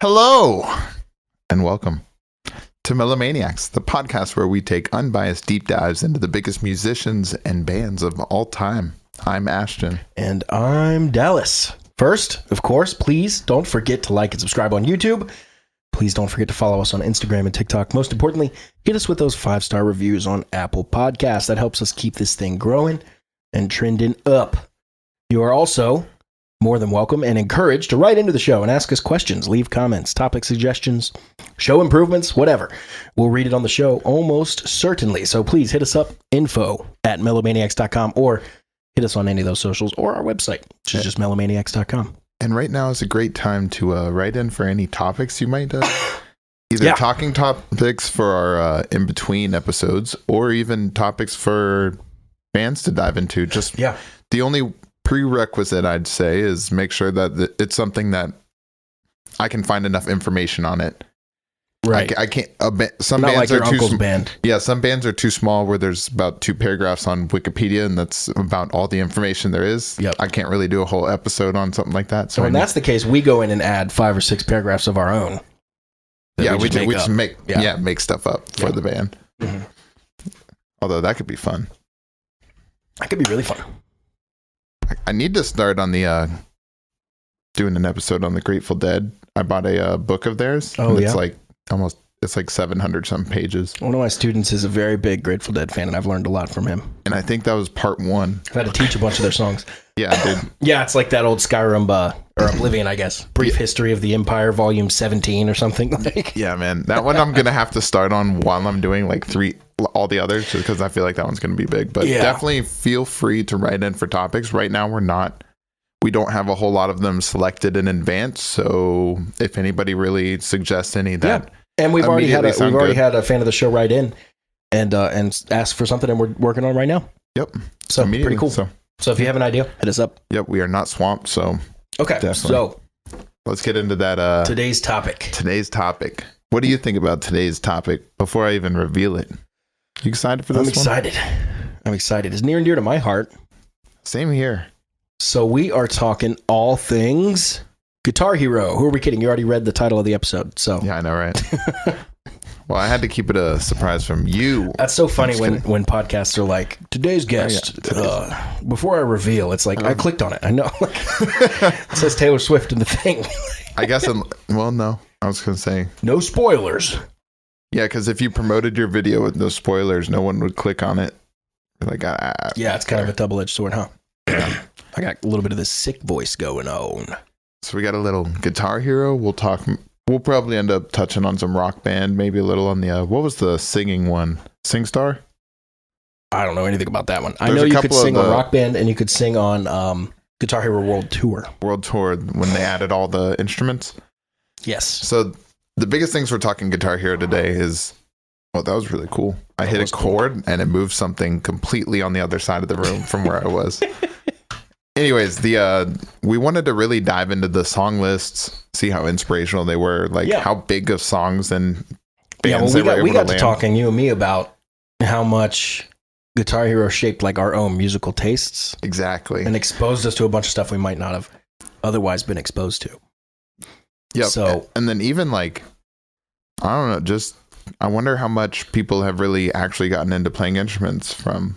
Hello, and welcome to Melomaniax, the podcast where we take unbiased deep dives into the biggest musicians and bands of all time. I'm Ashton. And I'm Dallas. First, of course, please don't forget to like and subscribe on YouTube. Please don't forget to follow us on Instagram and TikTok. Most importantly, hit us with those 5-star reviews on Apple Podcasts. That helps us keep this thing growing and trending up. You are also more than welcome and encouraged to write into the show and ask us questions, leave comments, topic suggestions, show improvements, whatever. We'll read it on the show almost certainly. So please hit us up, info@melomaniax.com, or hit us on any of those socials or our website, which is just melomaniax.com. And right now is a great time to write in for any topics you might either talking topics for our in-between episodes or even topics for bands to dive into. The only prerequisite I'd say is make sure that it's something that I can find enough information on it. Right. I can't. Some Not bands like are your too uncle's band. Yeah, some bands are too small where there's about 2 paragraphs on Wikipedia, and that's about all the information there is. Yep. I can't really do a whole episode on something like that. So when that's the case, we go in and add 5 or 6 paragraphs of our own. Yeah, we just make stuff up for the band. Mm-hmm. Although that could be fun. That could be really fun. I need to start on the doing an episode on the Grateful Dead. I bought a book of theirs. Oh, and yeah? It's like 700 some pages. One of my students is a very big Grateful Dead fan, and I've learned a lot from him. And I think that was part 1. I've had to teach a bunch of their songs. Yeah, I did. Yeah, it's like that old Skyrim, or Oblivion, I guess. Brief History of the Empire, Volume 17 or something. Yeah, man. That one I'm going to have to start on while I'm doing like all the others, just because I feel like that one's going to be big. But definitely feel free to write in for topics. Right now, we don't have a whole lot of them selected in advance. So if anybody really suggests any that... And we've already had a fan of the show write in and ask for something, and we're working on it right now. Yep. So pretty cool. So if you have an idea, hit us up. Yep. We are not swamped. So okay. Definitely. So let's get into that. Today's topic. What do you think about today's topic before I even reveal it? You excited for this one? I'm excited. It's near and dear to my heart. Same here. So we are talking all things Guitar Hero. Who are we kidding? You already read the title of the episode. So yeah, I know, right? Well, I had to keep it a surprise from you. That's so funny when podcasts are like, today's guest, before I reveal, it's like, I clicked on it. I know. It says Taylor Swift in the thing. I guess, no. I was going to say. No spoilers. Yeah, because if you promoted your video with no spoilers, no one would click on it. Like, yeah, it's kind of a double-edged sword, huh? I got a little bit of this sick voice going on. So we got a little Guitar Hero. We'll probably end up touching on some Rock Band, maybe a little on the, what was the singing one? SingStar? I don't know anything about that one. I know you could sing on Rock Band and you could sing on Guitar Hero World Tour. When they added all the instruments? Yes. So the biggest things we're talking Guitar Hero today is, that was really cool. I hit a chord and it moved something completely on the other side of the room from where I was. Anyways, we wanted to really dive into the song lists, see how inspirational they were, how big of songs and bands they were able to land. We got to talking, you and me, about how much Guitar Hero shaped like our own musical tastes. Exactly. And exposed us to a bunch of stuff we might not have otherwise been exposed to. Yeah. So, and then even I don't know, I wonder how much people have really actually gotten into playing instruments from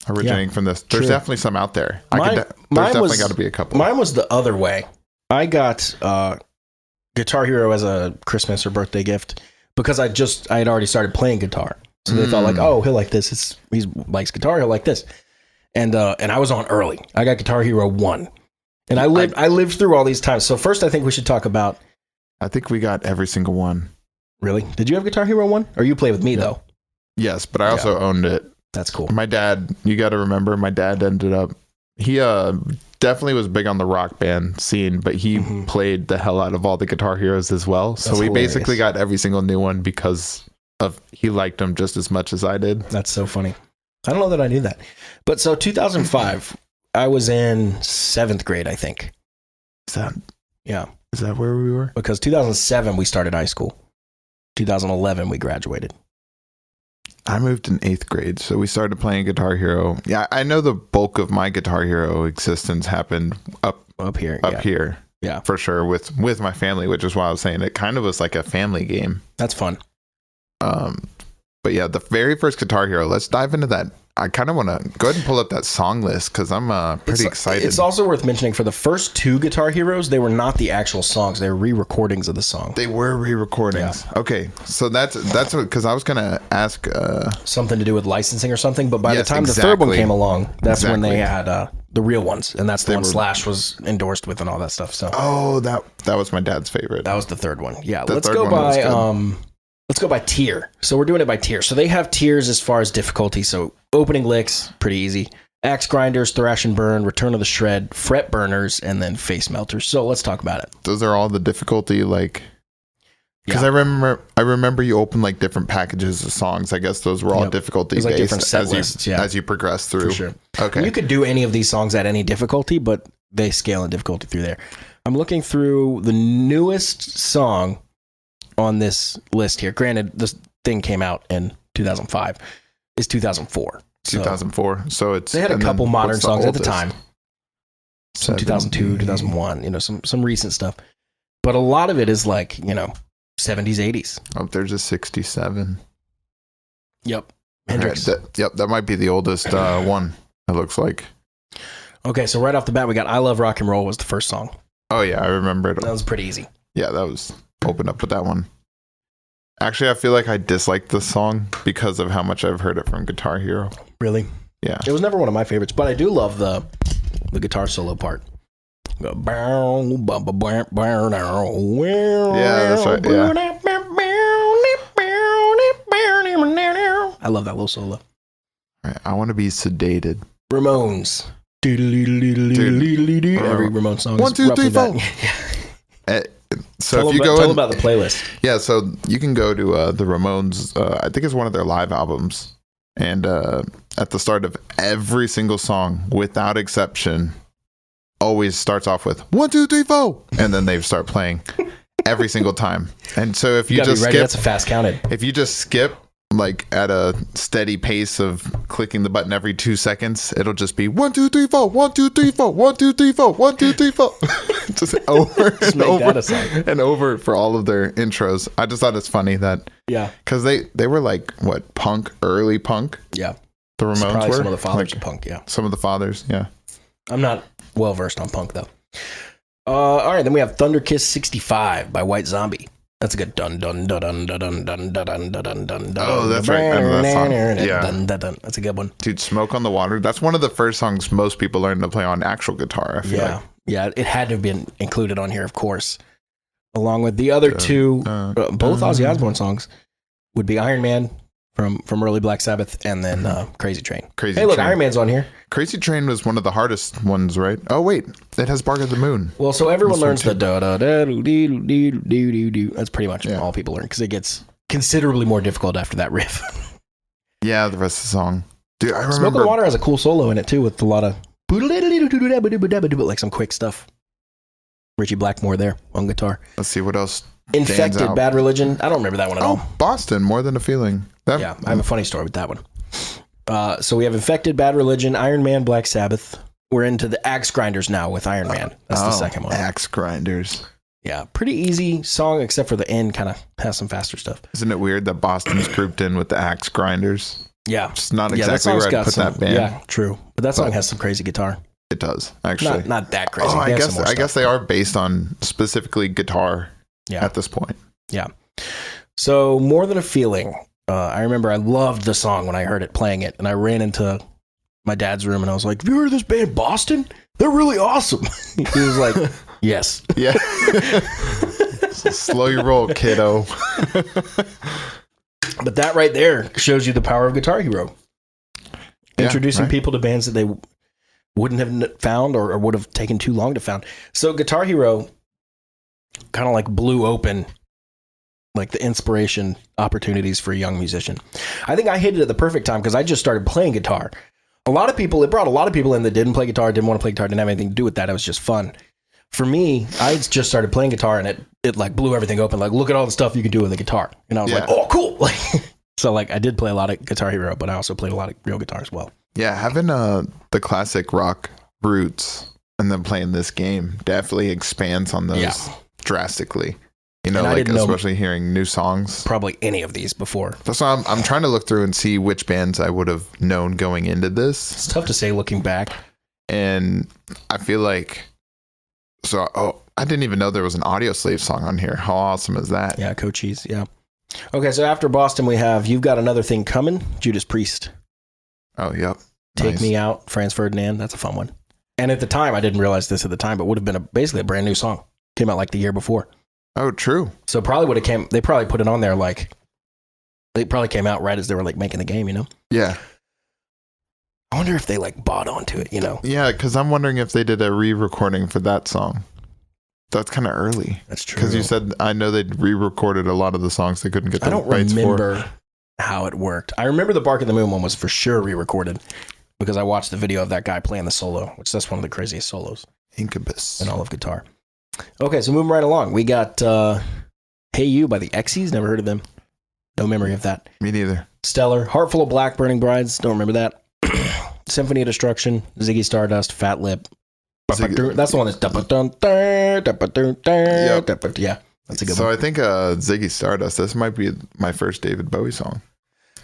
originating from this. There's definitely some out there. There's definitely got to be a couple. Mine was the other way. I got Guitar Hero as a Christmas or birthday gift because I had already started playing guitar. So they thought he'll like this. He likes guitar. He'll like this. And I was on early. I got Guitar Hero 1. And I lived through all these times. So first I think we should talk about. I think we got every single one. Really? Did you have Guitar Hero 1? Or you play with me though? Yes, but I also owned it. That's cool. My dad, you got to remember, my dad ended up, he definitely was big on the Rock Band scene, but he played the hell out of all the Guitar Heroes as well. So we basically got every single new one because he liked them just as much as I did. That's so funny. I don't know that I knew that. But so 2005, I was in 7th grade, I think. Is that where we were? Because 2007, we started high school. 2011, we graduated. I moved in 8th grade, so we started playing Guitar Hero. Yeah, I know the bulk of my Guitar Hero existence happened up here. Yeah. For sure with my family, which is why I was saying it kind of was like a family game. That's fun. But yeah, the very first Guitar Hero, let's dive into that. I kind of want to go ahead and pull up that song list because I'm pretty excited. It's also worth mentioning for the first 2 Guitar Heroes, they were not the actual songs. They were re-recordings of the song. They were re-recordings. Yeah. Okay, so that's because I was going to ask... something to do with licensing or something, but by the time the third one came along, that's when they had the real ones, and that's the one Slash was endorsed with and all that stuff. So that was my dad's favorite. That was the third one. Yeah, let's go by tier. So we're doing it by tier. So they have tiers as far as difficulty. So opening licks, pretty easy. Axe grinders, thrash and burn, return of the shred, fret burners, and then face melters. So let's talk about it. Those are all the difficulty, like... Because I remember you opened like different packages of songs. I guess those were all difficulty based different set lists, as you progress through. For sure. Okay. And you could do any of these songs at any difficulty, but they scale in difficulty through there. I'm looking through the newest song on this list here. Granted, this thing came out in 2005. It's 2004. 2004. So it's... They had a couple modern songs at the time. Some 2002, 2001, some recent stuff. But a lot of it is like, 70s, 80s. Oh, there's a 67. Yep. Hendrix. That might be the oldest one, it looks like. Okay, so right off the bat, we got I Love Rock and Roll was the first song. Oh, yeah, I remember it. That was pretty easy. Yeah, that was opened up with that one. Actually, I feel like I disliked this song because of how much I've heard it from Guitar Hero. Really? Yeah. It was never one of my favorites, but I do love the guitar solo part. Yeah, that's right. Yeah. I love that little solo. Right, I want to be sedated. Ramones. Every Ramones song. 1, 2, 3, 4. So if you go tell them about the playlist. Yeah, so you can go to the Ramones. I think it's one of their live albums, and at the start of every single song, without exception, always starts off with 1, 2, 3, 4, and then they start playing every single time. And so if you just skip, that's a fast counted. If you just skip like at a steady pace of clicking the button every 2 seconds, it'll just be 1, 2, 3, 4, 1, 2, 3, 4, 1, 2, 3, 4, 1, 2, 3, 4. Just over just and over and over for all of their intros. I just thought it's funny that because they were like what, punk, early punk. Yeah, the Ramones were some of the fathers of punk. Yeah, some of the fathers. Yeah, I'm not well versed on punk though. All right, then we have Thunder Kiss 65 by White Zombie. That's a good dun dun dun dun dun dun dun dun dun dun dun. Oh, that's right. I remember that song. Yeah, dun, dun, dun. That's a good one. Dude, Smoke on the Water. That's one of the first songs most people learn to play on actual guitar. I feel like. Yeah, it had to have been included on here, of course, along with the other two. Both Ozzy Osbourne songs would be Iron Man from early Black Sabbath, and then Crazy Train. Hey, look, Iron Man's on here. Crazy Train was one of the hardest ones, right? Oh wait, it has Bark of the Moon. Well, so everyone learns the da da da doo doo doo doo doo. That's pretty much all people learn because it gets considerably more difficult after that riff. Yeah, the rest of the song. Dude, I remember Smoke on the Water has a cool solo in it too, with a lot of like some quick stuff. Richie Blackmore there on guitar. Let's see what else. Infected, Bad Religion. I don't remember that one at all. Boston, More Than a Feeling. I have a funny story with that one. So we have Infected, Bad Religion, Iron Man, Black Sabbath. We're into the Axe Grinders now with Iron Man. That's the second one. Axe Grinders. Yeah, pretty easy song, except for the end kind of has some faster stuff. Isn't it weird that Boston's grouped in with the Axe Grinders? Yeah. It's not exactly where I'd put that band. Yeah, true. But that song has some crazy guitar. It does, actually. Not that crazy. Oh, I guess they are based on specifically guitar at this point. Yeah. So More Than a Feeling. I remember I loved the song when I heard it playing it, and I ran into my dad's room and I was like, have you heard of this band Boston? They're really awesome. He was like, yes. Yeah. So slow your roll, kiddo. But that right there shows you the power of Guitar Hero. Introducing people to bands that they wouldn't have found or would have taken too long to found. So Guitar Hero kind of like blew open like the inspiration opportunities for a young musician. I think I hit it at the perfect time because I just started playing guitar. It brought a lot of people in that didn't play guitar, didn't want to play guitar, didn't have anything to do with that. It was just fun. For me, I just started playing guitar and it like blew everything open. Like, look at all the stuff you can do with a guitar. And I was like, oh, cool. So like I did play a lot of Guitar Hero, but I also played a lot of real guitar as well. Yeah, having the classic rock roots and then playing this game definitely expands on those drastically. You know, like especially hearing new songs. Probably any of these before. So I'm trying to look through and see which bands I would have known going into this. It's tough to say looking back. And I feel like, I didn't even know there was an Audio Slave song on here. How awesome is that? Yeah, Cochise, yeah. Okay, so after Boston, we have You've Got Another Thing Coming, Judas Priest. Oh, yep. Take Me Out, Franz Ferdinand. That's a fun one. And at the time, I didn't realize this at the time, but would have been basically a brand new song. Came out like the year before. Oh, true. So they probably put it on there like, they probably came out right as they were like making the game, you know? Yeah. I wonder if they like bought onto it, you know? Yeah, because I'm wondering if they did a re-recording for that song. That's kind of early. That's true. Because you said, I know they re-recorded a lot of the songs they couldn't get the rights for. I don't remember how it worked. I remember the Bark at the Moon one was for sure re-recorded because I watched the video of that guy playing the solo, which that's one of the craziest solos. Incubus. In all of guitar. Okay, so moving right along. We got Hey You by the Exies. Never heard of them. No memory of that. Me neither. Stellar. Heart Full of Black, Burning Brides. Don't remember that. Symphony of Destruction. Ziggy Stardust. Fat Lip. That's the one that's... Yep. Yeah, that's a good one. So I think Ziggy Stardust, this might be my first David Bowie song.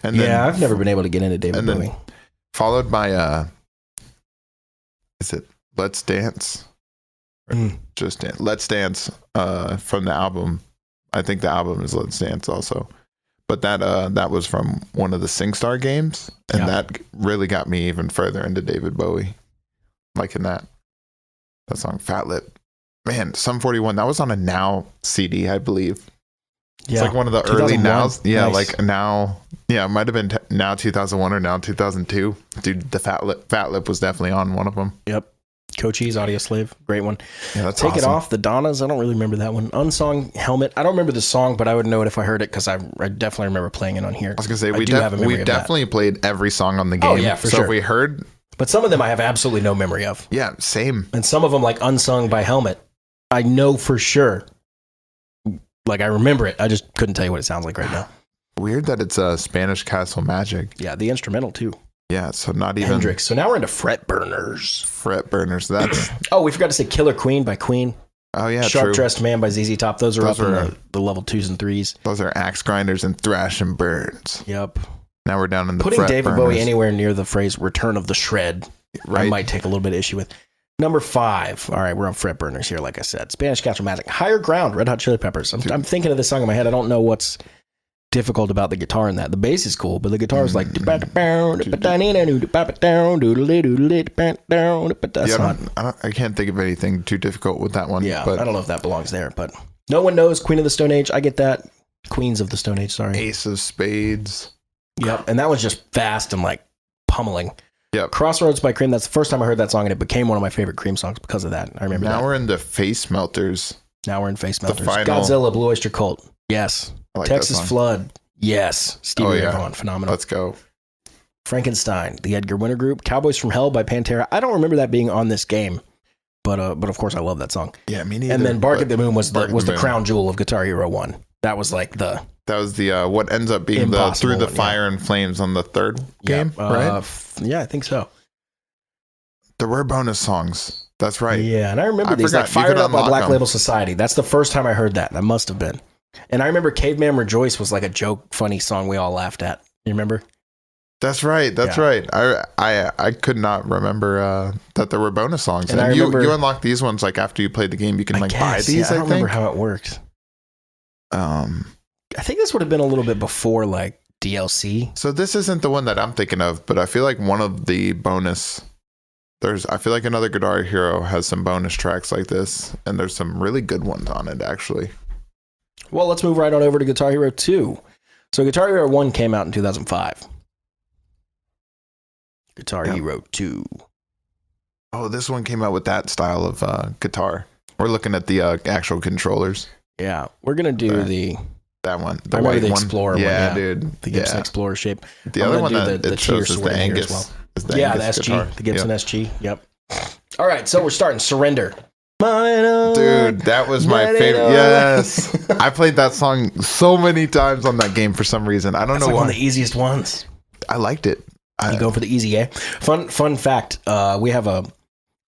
And yeah, then, I've never been able to get into David Bowie. Followed by, is it Let's Dance? Just Dance. Let's Dance from the album. I think the album is Let's Dance also. But that was from one of the SingStar games, and that really got me even further into David Bowie. Liking that song, Fat Lip. Man, Sum 41, that was on a Now CD, I believe. Yeah. It's like one of the early Nows. Yeah, nice. Like Now. Yeah, it might have been Now 2001 or Now 2002. Dude, the Fat Lip was definitely on one of them. Yep. Cochise, Audio Slave, great one. Yeah, that's Take awesome. It Off, the Donnas. I don't really remember that one. Unsung Helmet. I don't remember the song, but I would know it if I heard it because I definitely remember playing it on here. I was gonna say we definitely played every song on the game. Oh yeah, for sure. So if we heard, but some of them I have absolutely no memory of. Yeah, same. And some of them, like Unsung by Helmet, I know for sure. Like I remember it. I just couldn't tell you what it sounds like right now. Weird that it's a Spanish Castle Magic. Yeah, the instrumental too. Yeah, so not even Hendrix. So now we're into Fret Burners. That's oh, we forgot to say Killer Queen by Queen. Oh yeah, Sharp Dressed Man by ZZ Top. Those are up in the level 2s and 3s. Those are Axe Grinders and Thrash and Burns. Yep. Now we're down in the putting Fret David Burners. Bowie anywhere near the phrase "Return of the Shred." Right. I might take a little bit of issue with. Number 5. All right, we're on Fret Burners here. Like I said, Spanish Castle Magic. Higher Ground. Red Hot Chili Peppers. I'm thinking of this song in my head. I don't know what's difficult about the guitar in that. The bass is cool, but the guitar is like I can't think of anything too difficult with that one. Yeah, but I don't know if that belongs there, but No One Knows, Queen of the Stone Age. I get that. Queens of the Stone Age, sorry. Ace of Spades. Yep, and that was just fast and like pummeling. Yep. Crossroads by Cream. That's the first time I heard that song, and it became one of my favorite Cream songs because of that. I remember now that. We're in the Face Melters. Now we're in Face Melters. Final... Godzilla, Blue Oyster Cult. Yes. Like Texas Flood. Yes. Stevie Ray Vaughan. Phenomenal. Let's go. Frankenstein, the Edgar Winter Group. Cowboys from Hell by Pantera. I don't remember that being on this game, but of course I love that song. Yeah, me neither. And then Bark at the Moon was the crown jewel of Guitar Hero 1. That was like the... That was the what ends up being the Through the Fire and Flames on the third game, right? Yeah, I think so. There were bonus songs. That's right. Yeah, and I remember these like Fired Up by Black Label Society. That's the first time I heard that. That must have been. And I remember Caveman Rejoice was like a joke, funny song we all laughed at. You remember? That's right. That's right. I could not remember that there were bonus songs. And you unlock these ones like after you played the game. You can buy these. Yeah, I don't remember how it worked. I think this would have been a little bit before like DLC. So this isn't the one that I'm thinking of, but I feel like one of the bonus. I feel like another Guitar Hero has some bonus tracks like this, and there's some really good ones on it actually. Well, let's move right on over to Guitar Hero 2. So Guitar Hero 1 came out in 2005. Guitar Hero 2. Oh, this one came out with that style of guitar. We're looking at the actual controllers. Yeah, we're gonna do that one. I remember the Explorer one. Yeah, dude. The Gibson Explorer shape. The other one that it shows is the Angus. As well. The Angus guitar. SG, the Gibson SG. Yep. All right, so we're starting Surrender. Dude, that was my favorite. Yes. I played that song so many times on that game for some reason. I don't know why. One of the easiest ones. I liked it. You go for the easy, eh? Fun fact, we have a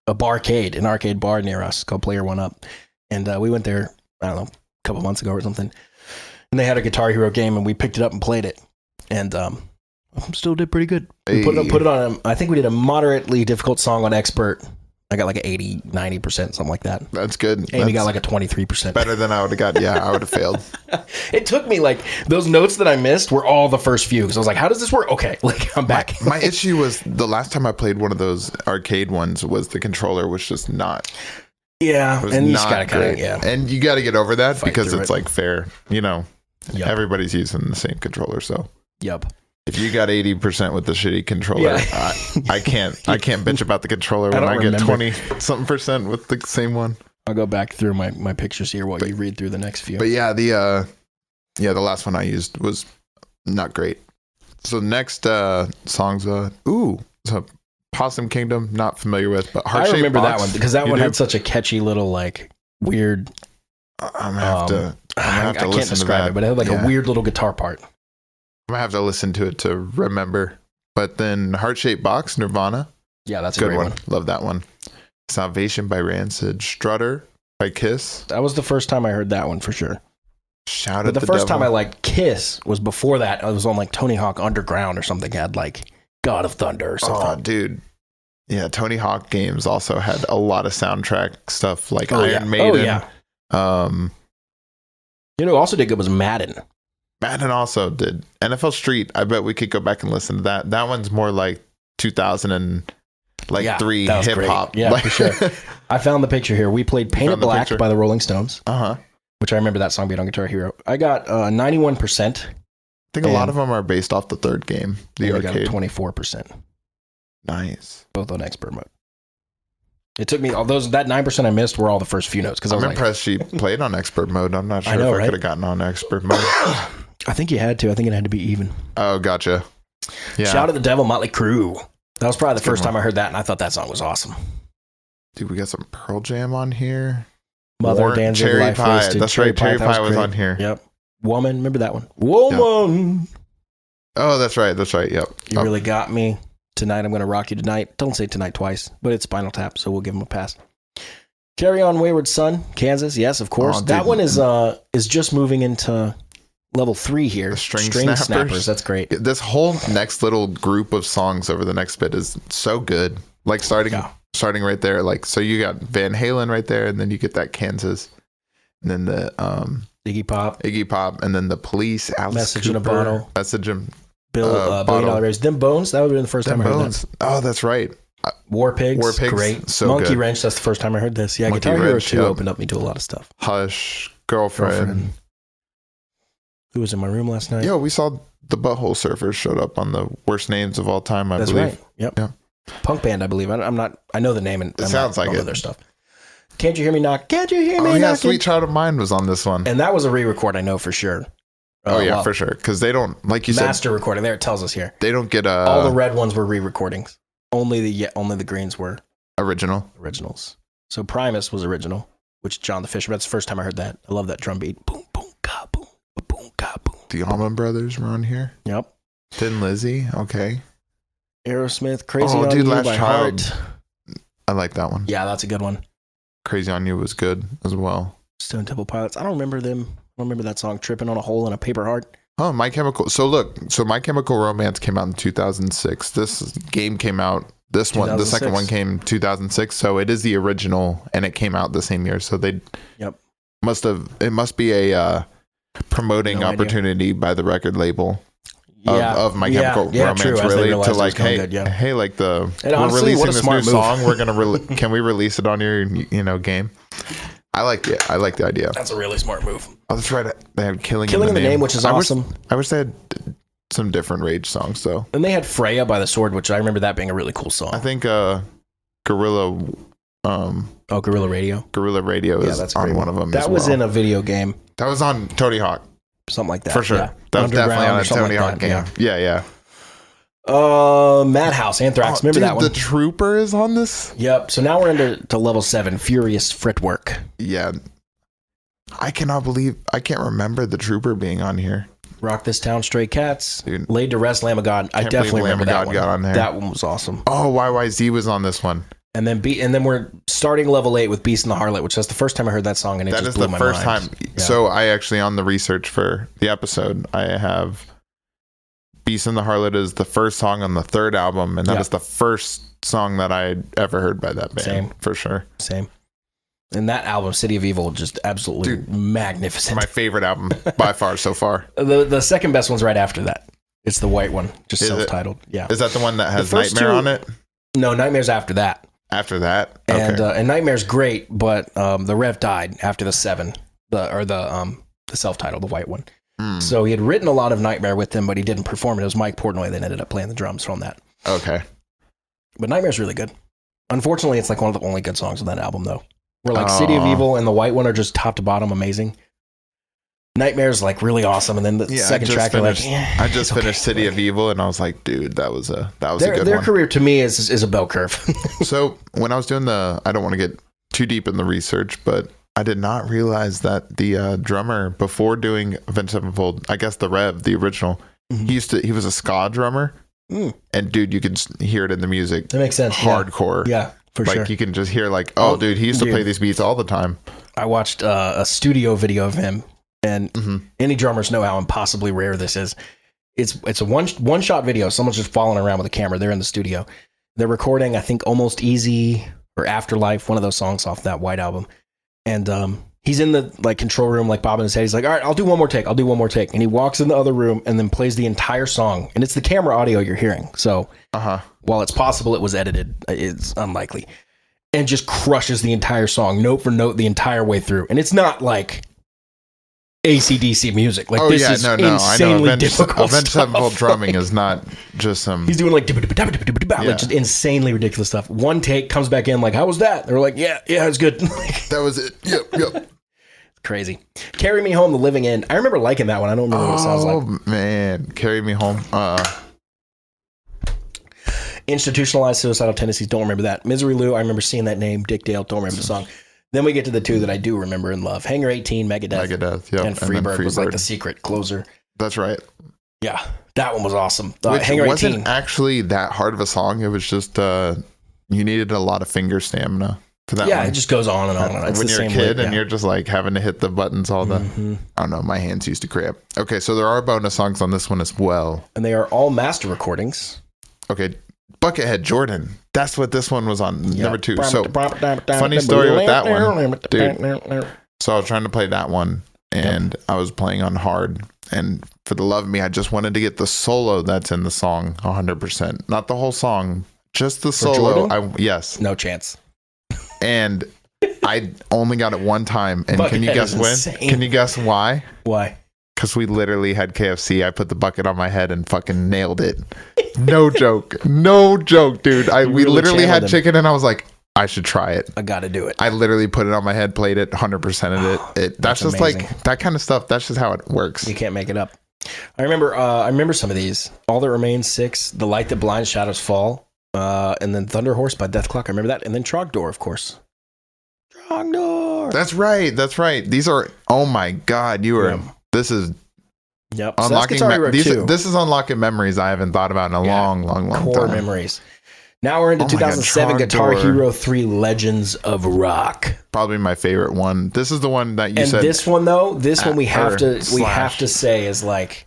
a barcade, an arcade bar near us called Player One Up, and we went there. I don't know, a couple months ago or something, and they had a Guitar Hero game, and we picked it up and played it, and still did pretty good. We put it on. I think we did a moderately difficult song on Expert. I got like an 80, 90%, something like that. That's good. Amy got like a 23%. Better than I would have got. Yeah, I would have failed. It took me like those notes that I missed were all the first few because I was like, how does this work? Okay, like I'm back. My issue was the last time I played one of those arcade ones was the controller was just not. Yeah, and you just gotta kind of and you got to get over that because it's it. like fair. You know, everybody's using the same controller, so. Yep. If you got 80% with the shitty controller, I can't bitch about the controller when I get 20-something% with the same one. I'll go back through my pictures here while you read through the next few. But yeah, the last one I used was not great. So next songs, so Possum Kingdom, not familiar with, but Heart Shaped Box. I remember that one because that one had such a catchy little like weird. I'm gonna have to. I can't describe it, but it had like a weird little guitar part. I'm gonna have to listen to it to remember. But then Heart Shaped Box, Nirvana. Yeah, that's a good great one. Love that one. Salvation by Rancid, Strutter by Kiss. That was the first time I heard that one for sure. Shout but at the first devil. time I liked Kiss was before that. I was on like Tony Hawk Underground or something. Had like God of Thunder or something. Oh, dude. Yeah, Tony Hawk games also had a lot of soundtrack stuff like Iron Maiden. Oh, yeah. You know who also did good was Madden. Madden also did. NFL Street, I bet we could go back and listen to that. That one's more like 2003 hip hop. Yeah, for sure. I found the picture here. We played Painted Black by the Rolling Stones. Which I remember that song being on Guitar Hero. I got 91%. I think a lot of them are based off the third game, the arcade. Got 24%. Nice. Both on expert mode. It took me that 9% I missed were all the first few notes because I'm impressed she played on expert mode. I'm not sure if I could have gotten on expert mode. I think you had to. I think it had to be even. Oh, gotcha. Yeah. Shout at the Devil, Motley Crue. That was probably the first time I heard that, and I thought that song was awesome. Dude, we got some Pearl Jam on here. Mother, Danzig, Cherry Life Pie. Wasted. That's right. Cherry Pie was on here. Yep. Woman. Remember that one? Woman. Yep. Oh, that's right. That's right. Yep. You really got me. Tonight I'm going to rock you tonight. Don't say tonight twice, but it's Spinal Tap, so we'll give him a pass. Carry On Wayward Son, Kansas. Yes, of course. That one is just moving into level 3 here. The string snappers. That's great. This whole next little group of songs over the next bit is so good. Like starting right there. Like, so you got Van Halen right there, and then you get that Kansas, and then the Iggy Pop, and then the Police, Alice Message Cooper, in a Bottle, Message in Billion Dollar Raise, Them Bones. That would have been the first time I heard that. Oh, that's right. War Pigs, great. So Monkey good. Wrench. That's the first time I heard this. Yeah, Monkey Guitar Hero Wrench, 2 opened up me to a lot of stuff. Hush, Girlfriend. Who was in my room last night? Yo, we saw the Butthole Surfers showed up on the worst names of all time. I believe. That's right. Yep. Yeah. Punk band, I believe. I'm not. I know the name and it sounds like other stuff. Can't You Hear Me Knock? Can't You Hear Me Knocking? Yeah, Sweet Child of Mine was on this one, and that was a re-record. I know for sure. For sure. Because they don't, like you said, master recording. There it tells us here. They don't get all the red ones were re-recordings. Only the greens were originals. So Primus was original, which John the Fisher. That's the first time I heard that. I love that drum beat. Boom, boom, ka, boom, boom, ka, boom. The Allman Brothers were on here. Yep. Thin Lizzy. Okay. Aerosmith. Crazy on You Last by Child. Heart. I like that one. Yeah, that's a good one. Crazy on You was good as well. Stone Temple Pilots. I don't remember them. I don't remember that song. Tripping on a Hole in a Paper Heart. Oh, My Chemical. So My Chemical Romance came out in 2006. This game came out. This one, the second one came 2006. So it is the original, and it came out the same year. So they must be a promoting opportunity by the record label of My Chemical Romance, really, to like, hey, like we're releasing this new song. We're gonna can we release it on your game? I like it. I like the idea. That's a really smart move. Oh, that's right. They had Killing in the Name, which is awesome. I wish they had some different Rage songs though. And they had Freya by the Sword, which I remember that being a really cool song. I think Gorilla Gorilla Radio. Gorilla Radio is that's on one of them. That was in a video game. That was on Tony Hawk. Something like that. For sure. Yeah. That was definitely on a Tony Hawk game. Yeah. Madhouse, Anthrax. Remember that one? The Trooper is on this? Yep. So now we're into level 7, Furious Fretwork. Yeah. I can't remember the Trooper being on here. Rock This Town, Stray Cats. Dude, Laid to Rest, Lamb of God. I definitely remember that one. Got on there. That one was awesome. Oh, YYZ was on this one. And then we're starting level 8 with Beast and the Harlot, which that's the first time I heard that song, and it That just is blew the my first mind. time. Yeah. So I actually, on the research for the episode, I have Beast and the Harlot is the first song on the third album, and that is the first song that I ever heard by that band. Same. For sure. Same. And that album, City of Evil, just absolutely magnificent. My favorite album by far so far. The second best one's right after that. It's the white one, just Is it? self-titled. Yeah. Is that the one that has first Nightmare two- on it? No, Nightmare's after that. After that? And Nightmare's great, but the Rev died after the 7, the self-titled, the white one. So he had written a lot of Nightmare with him, but he didn't perform it. It was Mike Portnoy that ended up playing the drums from that. Okay. But Nightmare's really good. Unfortunately, it's like one of the only good songs on that album, though. Where like City of Evil and the white one are just top to bottom amazing. Nightmare's like really awesome, and then the second track, I just finished City of Evil, and I was like, dude, that was a good one. Their career to me is a bell curve. So when I was doing I don't want to get too deep in the research, but I did not realize that the drummer before doing Avenged Sevenfold, I guess the Rev, the original, he was a ska drummer, and dude, you can hear it in the music. That makes sense. Hardcore, yeah, for sure. Like you can just hear like, oh, dude, he used to play these beats all the time. I watched a studio video of him. And any drummers know how impossibly rare this is. It's a one shot video. Someone's just following around with a camera. They're in the studio. They're recording, I think, Almost Easy or Afterlife, one of those songs off that White album. And he's in the like control room, like bobbing his head. He's like, all right, I'll do one more take. And he walks in the other room and then plays the entire song. And it's the camera audio you're hearing. So while it's possible it was edited, it's unlikely. And just crushes the entire song, note for note, the entire way through. And it's not like AC/DC music. Like this is insanely difficult. Avenged Sevenfold drumming is not just some. He's doing like just insanely ridiculous stuff. One take comes back in like, how was that? They're like, yeah, it's good. That was it. Yep. Crazy. Carry Me Home, The Living End. I remember liking that one. I don't remember what it sounds like. Oh man, Carry Me Home. Institutionalized Suicidal Tendencies. Don't remember that. Misery Lou. I remember seeing that name. Dick Dale. Don't remember the song. Then we get to the two that I do remember and love. Hangar 18, Megadeth. Yep. And Freebird was like the secret closer. That's right. Yeah, that one was awesome. Which Hangar wasn't 18 actually that hard of a song. It was just you needed a lot of finger stamina for that one. Yeah, it just goes on and on. It's when the you're a same kid way, and you're just like having to hit the buttons all the... I don't know, my hands used to cramp. Okay, so there are bonus songs on this one as well. And they are all master recordings. Okay, Buckethead Jordan. That's what this one was on, number 2. So, funny story with that one. Dude, so I was trying to play that one, and I was playing on hard. And for the love of me, I just wanted to get the solo that's in the song 100%. Not the whole song, just the solo. Yes. No chance. And I only got it one time. And can you guess when? Insane. Can you guess why? Why? Because we literally had KFC. I put the bucket on my head and fucking nailed it. No joke. No joke, dude. We literally had chicken and I was like, I should try it. I gotta do it. I literally put it on my head, played it, 100%ed it. That's just amazing. like that kind of stuff. That's just how it works. You can't make it up. I remember some of these. All That Remains, 6, The Light That Blinds, Shadows Fall, and then Thunder Horse by Death Clock. I remember that. And then Trogdor, of course. Trogdor. That's right. These are, oh my God, this is unlocking. So this is unlocking memories I haven't thought about in a long core time. memories. Now we're into 2007 Guitar Hero 3 Legends of Rock. Probably my favorite one. This is the one that you said. And this one though, we have to say is like,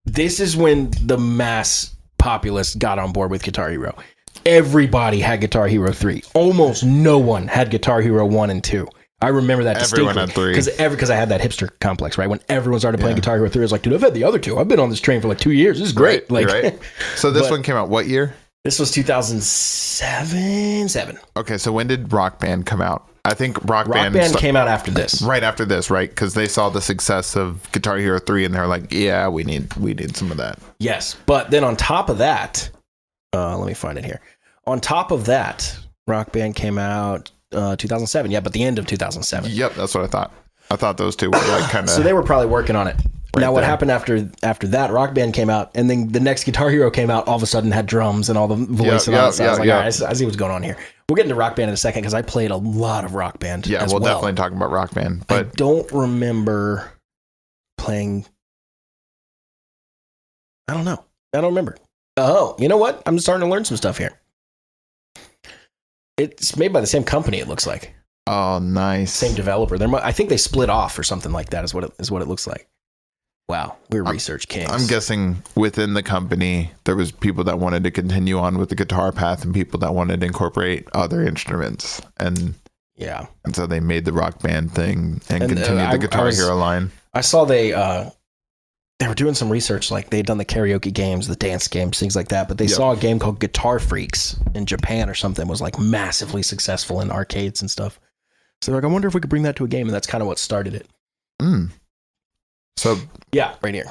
this is when the mass populace got on board with Guitar Hero. Everybody had Guitar Hero 3. Almost no one had Guitar Hero 1 and 2. I remember that Everyone distinctly. had 3. Because I had that hipster complex, right? When everyone started playing Guitar Hero 3, I was like, dude, I've had the other two. I've been on this train for like 2 years. This is great. Right. So this one came out what year? This was 2007. Okay, so when did Rock Band come out? I think Rock Band came out after this. Right after this, right? Because they saw the success of Guitar Hero 3 and they're like, yeah, we need some of that. Yes, but then on top of that, let me find it here. On top of that, Rock Band came out 2007. Yeah, but the end of 2007. Yep, that's what I thought. I thought those two were like kind of... So they were probably working on it. Now, what happened after that? Rock Band came out, and then the next Guitar Hero came out. All of a sudden, had drums and all the voice and all that. So I was like, all right, I see what's going on here. We'll get into Rock Band in a second because I played a lot of Rock Band. Yeah, we'll definitely talk about Rock Band. But I don't remember playing. I don't know. I don't remember. Oh, you know what? I'm starting to learn some stuff here. It's made by the same company, it looks like. Oh, nice. Same developer. I think they split off or something like that is what it looks like. Wow, we're research kings. I'm guessing within the company, there was people that wanted to continue on with the guitar path and people that wanted to incorporate other instruments. And so they made the Rock Band thing and continued the Guitar Hero line. I saw they were doing some research, like they'd done the karaoke games, the dance games, things like that. But they saw a game called Guitar Freaks in Japan or something, was like massively successful in arcades and stuff. So they're like, I wonder if we could bring that to a game. And that's kind of what started it. So yeah, right here.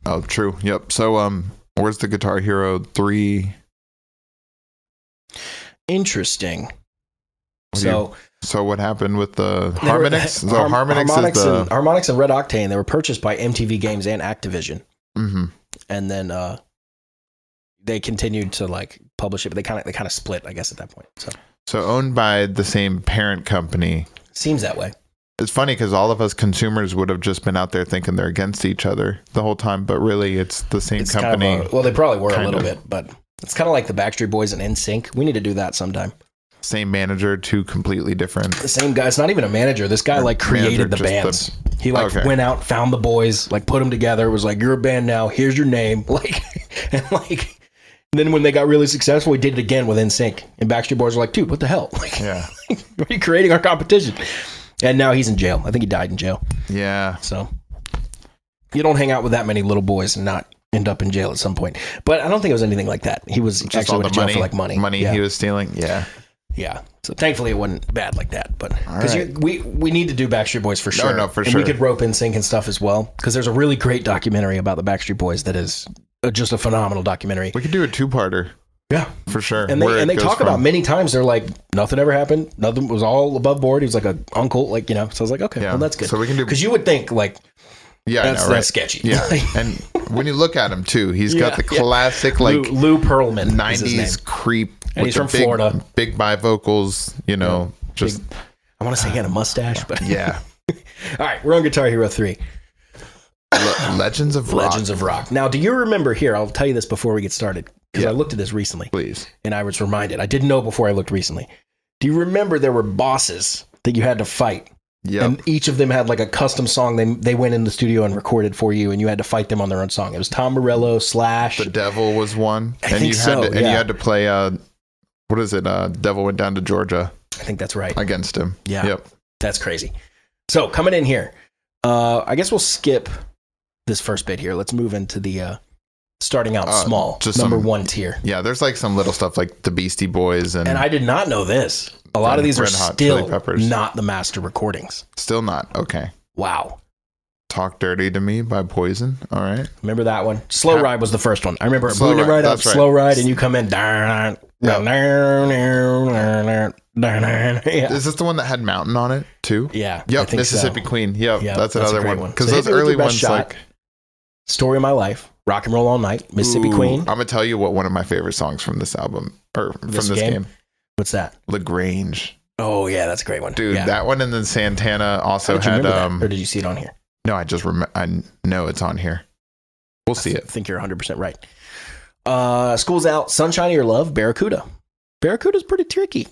Oh, true. Yep. So where's the Guitar Hero 3? Interesting. So what happened with the Harmonix? So Harmonix and Red Octane, they were purchased by MTV Games and Activision. Mm-hmm. And then they continued to like publish it, but they kind of split, I guess, at that point. So owned by the same parent company. Seems that way. It's funny because all of us consumers would have just been out there thinking they're against each other the whole time, but really it's the same company. Well, they probably were a little bit, but it's kind of like the Backstreet Boys and NSYNC. We need to do that sometime. Same manager, two completely different. The same guy. It's not even a manager. This guy like created the bands. He went out, found the boys, like put them together. Was like, you're a band now. Here's your name. And then when they got really successful, he did it again with NSYNC. And Backstreet Boys were like, dude, what the hell? Like, yeah, are you creating our competition? And now he's in jail. I think he died in jail. Yeah. So you don't hang out with that many little boys and not end up in jail at some point. But I don't think it was anything like that. He was just actually went to jail for like money. He was stealing. Yeah. Yeah. So thankfully it wasn't bad like that. But because we need to do Backstreet Boys for sure. No, for and sure. We could rope in sync and stuff as well. Because there's a really great documentary about the Backstreet Boys that is just a phenomenal documentary. We could do a two-parter. Yeah, for sure. And they talk about many times. They're like, nothing ever happened. Nothing was all above board. He was like an uncle, like, you know. So I was like, okay, well, that's good. So we can do, because you would think like, that's sketchy. Yeah, and when you look at him too, he's got the classic like Lou Pearlman, 90s creep, and he's from Florida. Big bivocals, you know. Just I want to say he had a mustache, but yeah. All right, we're on Guitar Hero 3. Legends of Rock. Now, do you remember here? I'll tell you this before we get started because I looked at this recently. Please. And I was reminded. I didn't know before I looked recently. Do you remember there were bosses that you had to fight? Yeah. And each of them had like a custom song they went in the studio and recorded for you, and you had to fight them on their own song. It was Tom Morello, Slash. The Devil was one. You had to play what is it? Devil Went Down to Georgia. I think that's right. Against him. Yeah. Yep. That's crazy. So coming in here, I guess we'll skip this first bit here. Let's move into the starting out small, just number one tier. Yeah, there's like some little stuff like the Beastie Boys and I did not know this. A lot of these are still not the master recordings. Still not. Okay. Wow. Talk Dirty to Me by Poison. All right. Remember that one? Slow Ride was the first one. I remember booting it right up, Slow Ride, and you come in. Is this the one that had Mountain on it too? Yeah. Yep. Mississippi Queen. Yep. That's another one. Because those early ones like Story of My Life, Rock and Roll All Night, Mississippi Queen. I'm gonna tell you what one of my favorite songs from this album or from this game. What's that? LaGrange. Oh yeah, that's a great one, dude. That one, and then Santana also had. Or did you see it on here? No, I just I know it's on here. We'll see it. I think you're 100% right. School's Out, Sunshine of Your Love, Barracuda. Barracuda's pretty tricky.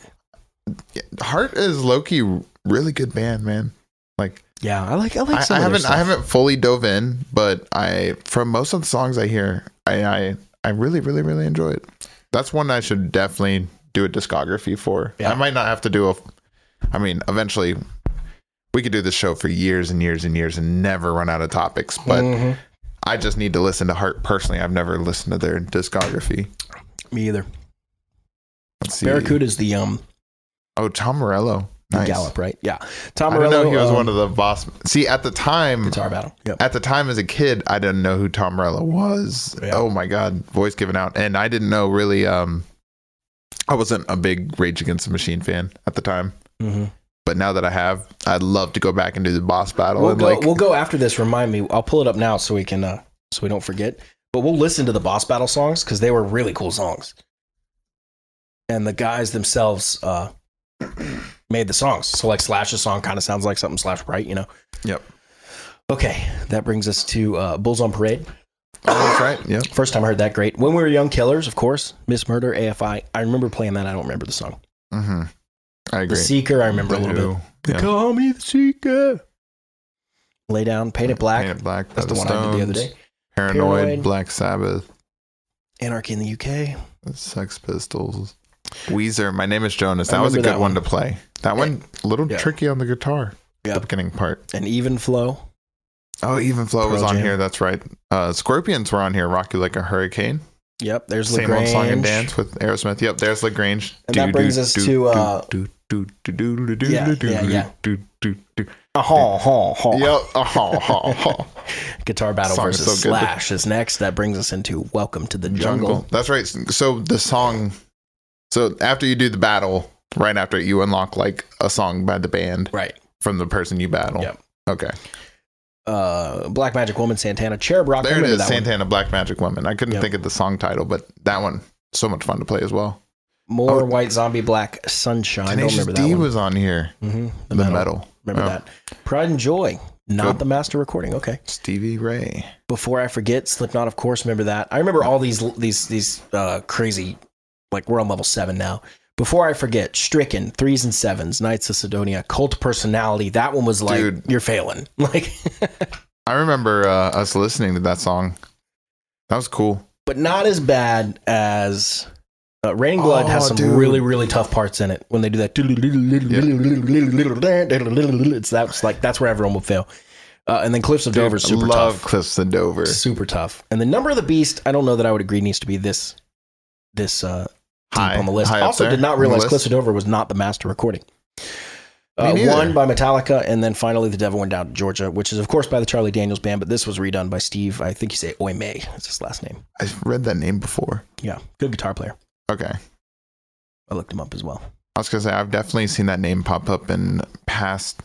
Heart is low-key really good band, man. Like, yeah, I like some of their stuff. I haven't fully dove in, but from most of the songs I hear, I really, really, really enjoy it. That's one I should definitely do a discography for. Yeah. I might not have to do eventually we could do this show for years and years and years and never run out of topics, but I just need to listen to Heart personally. I've never listened to their discography. Me either. Let's see. Barracuda's the Tom Morello. Nice. Gallup, right? Yeah. Tom Morello. I didn't know he was one of the boss. See, at the time, Guitar Battle. Yep. At the time as a kid, I didn't know who Tom Morello was. Yep. Oh my God, voice given out, and I didn't know really. I wasn't a big Rage Against the Machine fan at the time, but now that I have, I'd love to go back and do the boss battle. We'll go after this. Remind me. I'll pull it up now so we can so we don't forget. But we'll listen to the boss battle songs because they were really cool songs, and the guys themselves made the songs. So like Slash's song kind of sounds like something Slash write, you know? Yep. Okay, that brings us to Bulls on Parade. Oh, that's right. Yep. First time I heard that, great. When We Were Young Killers, of course. Miss Murder, AFI. I remember playing that. I don't remember the song. Mm-hmm. I agree. The Seeker, I remember a little bit. They call me the Seeker. Lay Down, Paint It Black. Paint It Black. That's the one I did the other day. Paranoid, Black Sabbath. Anarchy in the UK. Sex Pistols. Weezer, My Name is Jonas. That was a good one to play. That one, a little tricky on the guitar. The beginning part. And Even Flow. Oh, Even Flow was on Jam. here. That's right. Scorpions were on here. Rock You Like a Hurricane. Yep, there's Same LaGrange. old Song and Dance with Aerosmith. Yep, there's LaGrange. And that brings us to Guitar Battle versus Slash is next. That brings us into Welcome to the Jungle. That's right. So the song. So after you do the battle, right after it, you unlock like a song by the band, right, from the person you battle. Yep. Okay. Black Magic Woman, Santana, Cherub Rock. There it is, Santana, Black Magic Woman. I couldn't think of the song title, but that one, so much fun to play as well. More White Zombie, Black Sunshine. I don't remember that D one. was on here. Mm-hmm. The metal. Remember that. Pride and Joy, not the master recording. Okay. Stevie Ray. Before I Forget, Slipknot, of course. Remember that. I remember all these crazy, like we're on level 7 now. Before I Forget, Stricken, 3s and 7s, Knights of Sidonia, Cult Personality. That one was like, dude, you're failing. Like, I remember us listening to that song. That was cool. But not as bad as Raining Blood has some really, really tough parts in it when they do that. That's where everyone will fail. And then Cliffs of Dover is super tough. Love Cliffs of Dover. Super tough. And the Number of the Beast, I don't know that I would agree needs to be this deep on the list. Also did not realize Cliffs of Dover was not the master recording. One by Metallica, and then finally The Devil Went Down to Georgia, which is of course by the Charlie Daniels Band, but this was redone by Steve, I think you say Oimé, that's his last name. I've read that name before. Yeah, good guitar player. Okay. I looked him up as well. I was gonna say, I've definitely seen that name pop up in past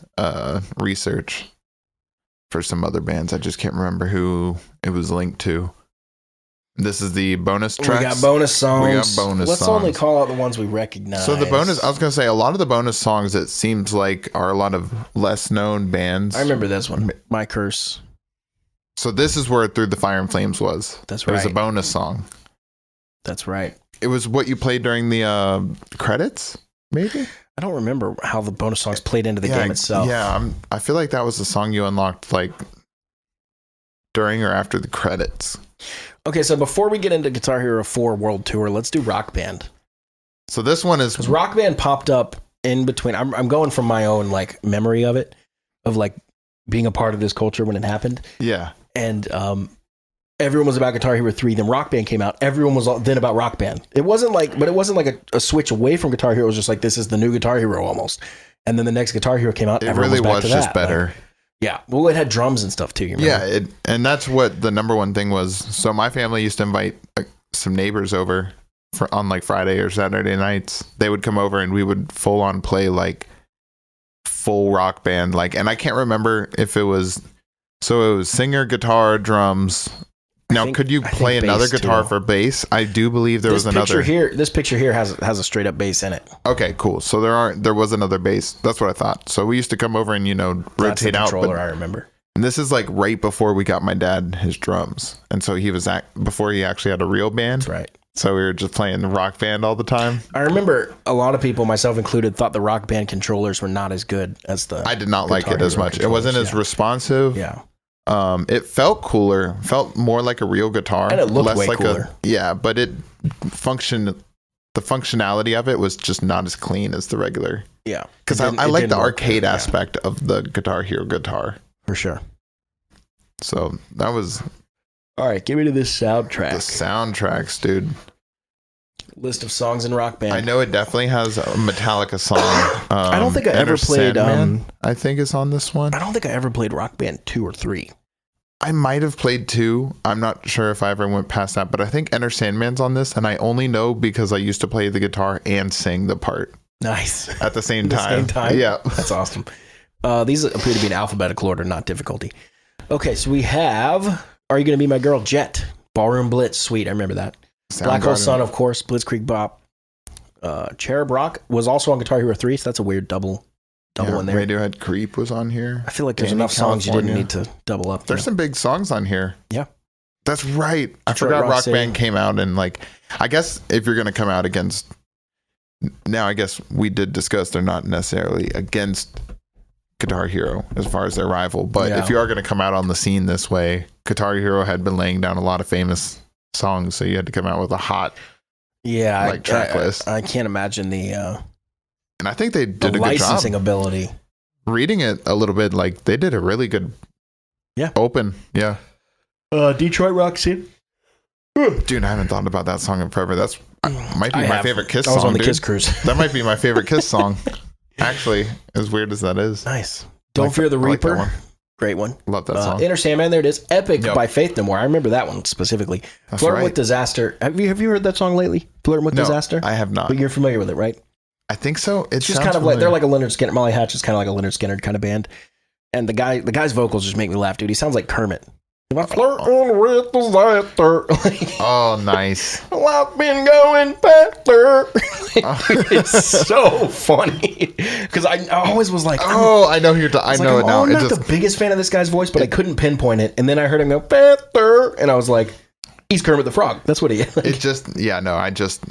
research for some other bands. I just can't remember who it was linked to. This is the bonus tracks. We got bonus songs. Let's only call out the ones we recognize. So the bonus, I was going to say, a lot of the bonus songs, it seems like, are a lot of less known bands. I remember this one, My Curse. So this is where Through the Fire and Flames was. That's right. It was a bonus song. That's right. It was what you played during the credits, maybe? I don't remember how the bonus songs played into the game itself. Yeah, I feel like that was the song you unlocked like during or after the credits. Okay, so before we get into Guitar Hero 4 World Tour, let's do Rock Band. So this one is... Because Rock Band popped up in between. I'm going from my own like memory of it, of like being a part of this culture when it happened. Yeah. And everyone was about Guitar Hero 3. Then Rock Band came out. Everyone was then about Rock Band. It wasn't like a switch away from Guitar Hero. It was just like, this is the new Guitar Hero almost. And then the next Guitar Hero came out. It really was just better. Like, yeah. Well, it had drums and stuff too. You remember? Yeah. And that's what the number one thing was. So my family used to invite some neighbors over on like Friday or Saturday nights. They would come over and we would full on play like full Rock Band. Like, and I can't remember if it was, so it was singer, guitar, drums. Now, could you play another guitar for bass? I do believe there was another. This picture here has a straight up bass in it. Okay, cool. So there was another bass. That's what I thought. So we used to come over and rotate out. Controller, I remember. And this is like right before we got my dad his drums, and so he was before he actually had a real band. That's right. So we were just playing the Rock Band all the time. I remember a lot of people, myself included, thought the Rock Band controllers were not as good as the. I did not like it as much. It wasn't as responsive. Yeah. It felt cooler, felt more like a real guitar, and it looked way cooler. But the functionality of it was just not as clean as the regular. Yeah, because I like the arcade aspect of the Guitar Hero guitar for sure. So that was all right. Give me to this soundtrack. The soundtracks, dude. List of songs in Rock Band. I know it definitely has a Metallica song. I don't think I ever played. I think is on this one. I don't think I ever played Rock Band 2 or 3. I might have played 2. I'm not sure if I ever went past that, but I think Enter Sandman's on this, and I only know because I used to play the guitar and sing the part. Nice. At the same time. Yeah. That's awesome. These appear to be in alphabetical order, not difficulty. Okay, so we have Are You Gonna Be My Girl? Jet. Ballroom Blitz. Sweet, I remember that. Black Hole Sun, of course. Blitzkrieg Bop. Cherub Rock was also on Guitar Hero 3, so that's a weird double in there. Radiohead Creep was on here. I feel like there's enough songs you didn't need to double up. There's some big songs on here. Yeah. That's right. I forgot Rock Band came out, and like, I guess if you're going to come out against Now, I guess we did discuss they're not necessarily against Guitar Hero as far as their rival, but if you are going to come out on the scene this way, Guitar Hero had been laying down a lot of famous songs, so you had to come out with a hot track list. I can't imagine the and I think they did a good licensing job. ability. Reading it a little bit, like they did a really good open. Yeah. Detroit Rock City. Dude, I haven't thought about that song in forever. That's might be my favorite Kiss song. I was on the dude. Kiss cruise. That might be my favorite Kiss song. Actually, as weird as that is. Nice. Don't Fear the Reaper. Like Great one. Love that song. Inner Sandman, there it is. Epic by Faith No More. I remember that one specifically. That's Flirting right. with Disaster. Have you heard that song lately? Flirting with Disaster? I have not. But you're familiar with it, right? I think so. It's just kind of like, they're like a Leonard Skinner. Molly Hatch is kind of like a Leonard Skinner kind of band. And the guy's vocals just make me laugh, dude. He sounds like Kermit. Flirting with disaster. Oh, nice. Well, I've been going faster. It's so funny because I always was like, I know who you're. I know it now. I'm not the biggest fan of this guy's voice, but I couldn't pinpoint it. And then I heard him go faster, and I was like, he's Kermit the Frog. That's what he is. It just,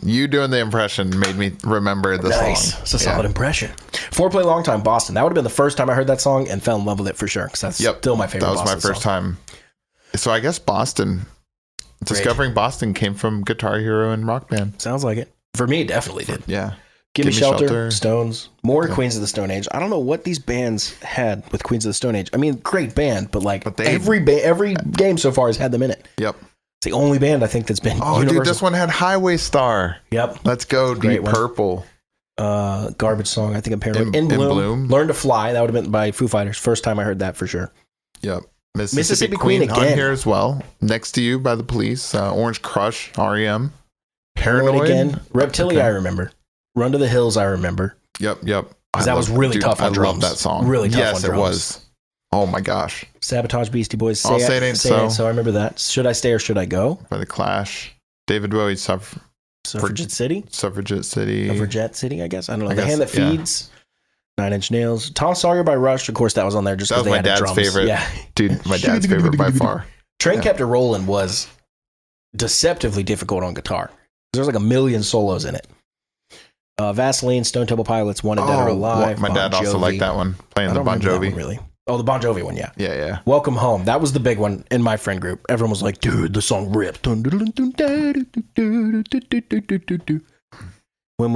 you doing the impression made me remember the song. It's a solid impression. Foreplay Long Time, Boston. That would have been the first time I heard that song and fell in love with it for sure. Because that's still my favorite. That was Boston my first song. time. So I guess Boston, discovering Boston came from Guitar Hero and Rock Band. Sounds like it. For me, it definitely did. Yeah. Give Me Shelter, Stones, more Queens of the Stone Age. I don't know what these bands had with Queens of the Stone Age. I mean, great band, but every game so far has had them in it. Yep. It's the only band I think that's been universal. Dude, this one had Highway Star. Yep. Let's go, Deep Purple. Garbage song, I think apparently. In Bloom. Learn to Fly. That would have been by Foo Fighters. First time I heard that for sure. Yep. Mississippi Queen again. On here as well. Next to You by the Police. Orange Crush, REM. Paranoid again. Reptilia, I remember. Run to the Hills, I remember. Yep. Because that was really tough on drums. I love that song. Really tough on drums. Yes, it was. Oh my gosh. Sabotage, Beastie Boys. Say It Ain't So. So I remember that. Should I Stay or Should I Go? By The Clash. David Bowie, Suffragette City? Suffragette City, I guess. I don't know. The Hand That Feeds. 9 Inch Nails. Tom Sawyer by Rush. Of course, that was on there just because they had drums. That was my dad's favorite. Yeah. Dude, my dad's favorite by far. Train Kept It Rollin' was deceptively difficult on guitar. There's like a million solos in it. Vaseline, Stone Temple Pilots, Wanted Dead or Alive. My dad also liked that one, playing the Bon Jovi. Really? Oh, the Bon Jovi one, yeah. Yeah. Welcome Home. That was the big one in my friend group. Everyone was like, dude, the song ripped. When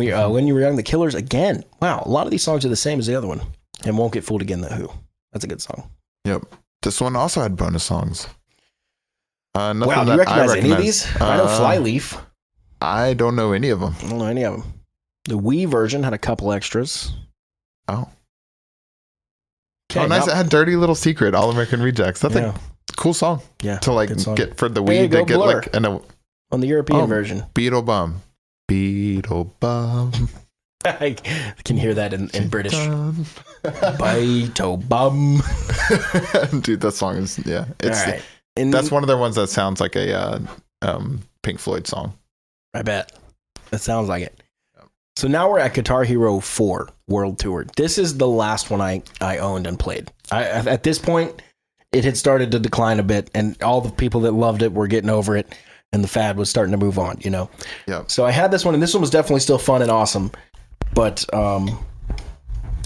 You Were Young, The Killers, again. Wow, a lot of these songs are the same as the other one. And Won't Get Fooled Again, The Who. That's a good song. Yep. This one also had bonus songs. Wow, do you recognize any of these? I know Flyleaf. I don't know any of them. I don't know any of them. The Wii version had a couple extras. Oh. Nice. It had Dirty Little Secret, All American Rejects. That's a cool song. Yeah. To get for the Wii to get Blur. On the European version. Beetle Bum. I can hear that in British. Beetle Bum. Dude, that song is, it's all right. That's one of their ones that sounds like a Pink Floyd song. I bet. That sounds like it. So now we're at Guitar Hero 4 World Tour. This is the last one I owned and played. At this point, it had started to decline a bit, and all the people that loved it were getting over it, and the fad was starting to move on, you know? Yeah. So I had this one, and this one was definitely still fun and awesome. But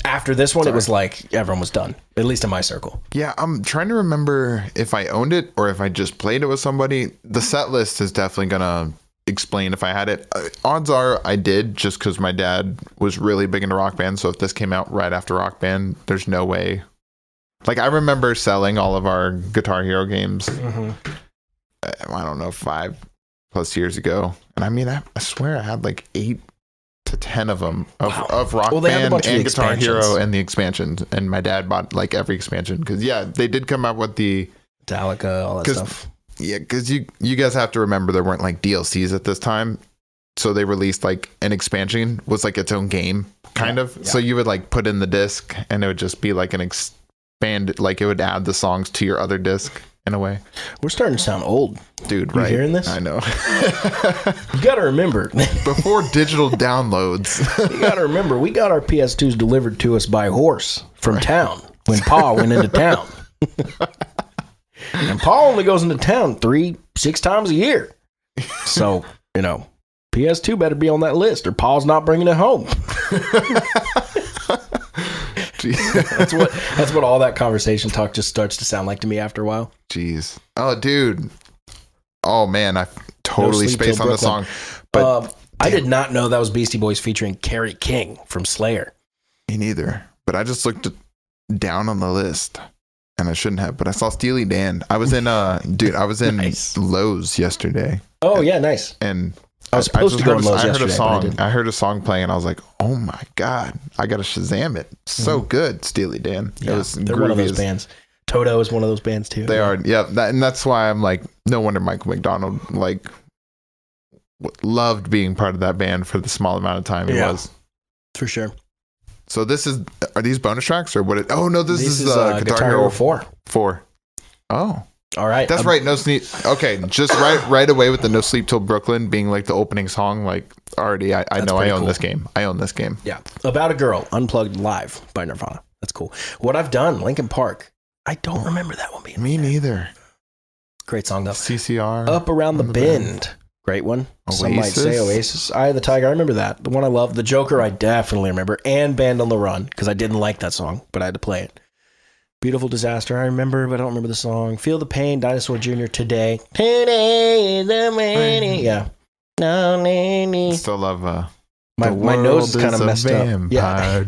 after this one, it was like everyone was done, at least in my circle. Yeah, I'm trying to remember if I owned it or if I just played it with somebody. The set list is definitely going to explain if I had it. Odds are I did, just because my dad was really big into Rock Band. So if this came out right after Rock Band, there's no way. Like, I remember selling all of our Guitar Hero games. Mm-hmm. I don't know, 5+ years ago. And I mean, I swear I had like 8 to 10 of them of Rock Band and Guitar Hero and the expansions. And my dad bought like every expansion because they did come out with the Metallica, all that stuff. Yeah, because you guys have to remember there weren't like DLCs at this time. So they released like an expansion was like its own game, kind of. Yeah. So you would like put in the disc and it would just be like an expanded, like it would add the songs to your other disc in a way. We're starting to sound old. Dude, right? You hearing this? I know. You got to remember. Before digital downloads. You got to remember, we got our PS2s delivered to us by horse from town when Pa went into town. And Pa only goes into town 6 times a year. So, PS2 better be on that list or Paul's not bringing it home. That's what all that conversation talk just starts to sound like to me after a while. Jeez. Oh, dude. Oh, man. I totally spaced on the song. But I did not know that was Beastie Boys featuring Kerry King from Slayer. Me neither. But I just looked down on the list. And I shouldn't have. But I saw Steely Dan. I was in, nice. Lowe's yesterday. Oh, yeah. Nice. And I was supposed to go to Lowe's yesterday. I heard a song playing and I was like, oh my God, I got to Shazam it. So good, Steely Dan. Yeah, they're one of those bands. Toto is one of those bands too. They are. Yeah. And that's why I'm like, no wonder Michael McDonald loved being part of that band for the small amount of time he was. For sure. So are these bonus tracks or what? This is Guitar Hero 4. Oh. All right. That's right. No sleep. Okay. Just right away with the No Sleep Till Brooklyn being like the opening song. Like already, I know I own this game. I own this game. Yeah. About a Girl, Unplugged Live by Nirvana. That's cool. What I've Done, Linkin Park. I don't remember that one being Me neither. Great song though. CCR. Up Around the Bend. Great one. Oasis. Some might say Oasis. Eye of the Tiger. I remember that. The one I love. The Joker, I definitely remember. And Band on the Run, because I didn't like that song, but I had to play it. Beautiful Disaster, I remember, but I don't remember the song. Feel the Pain, Dinosaur Jr., Today. Today is the morning. Yeah. No, still love my nose is kind of messed up. Yeah.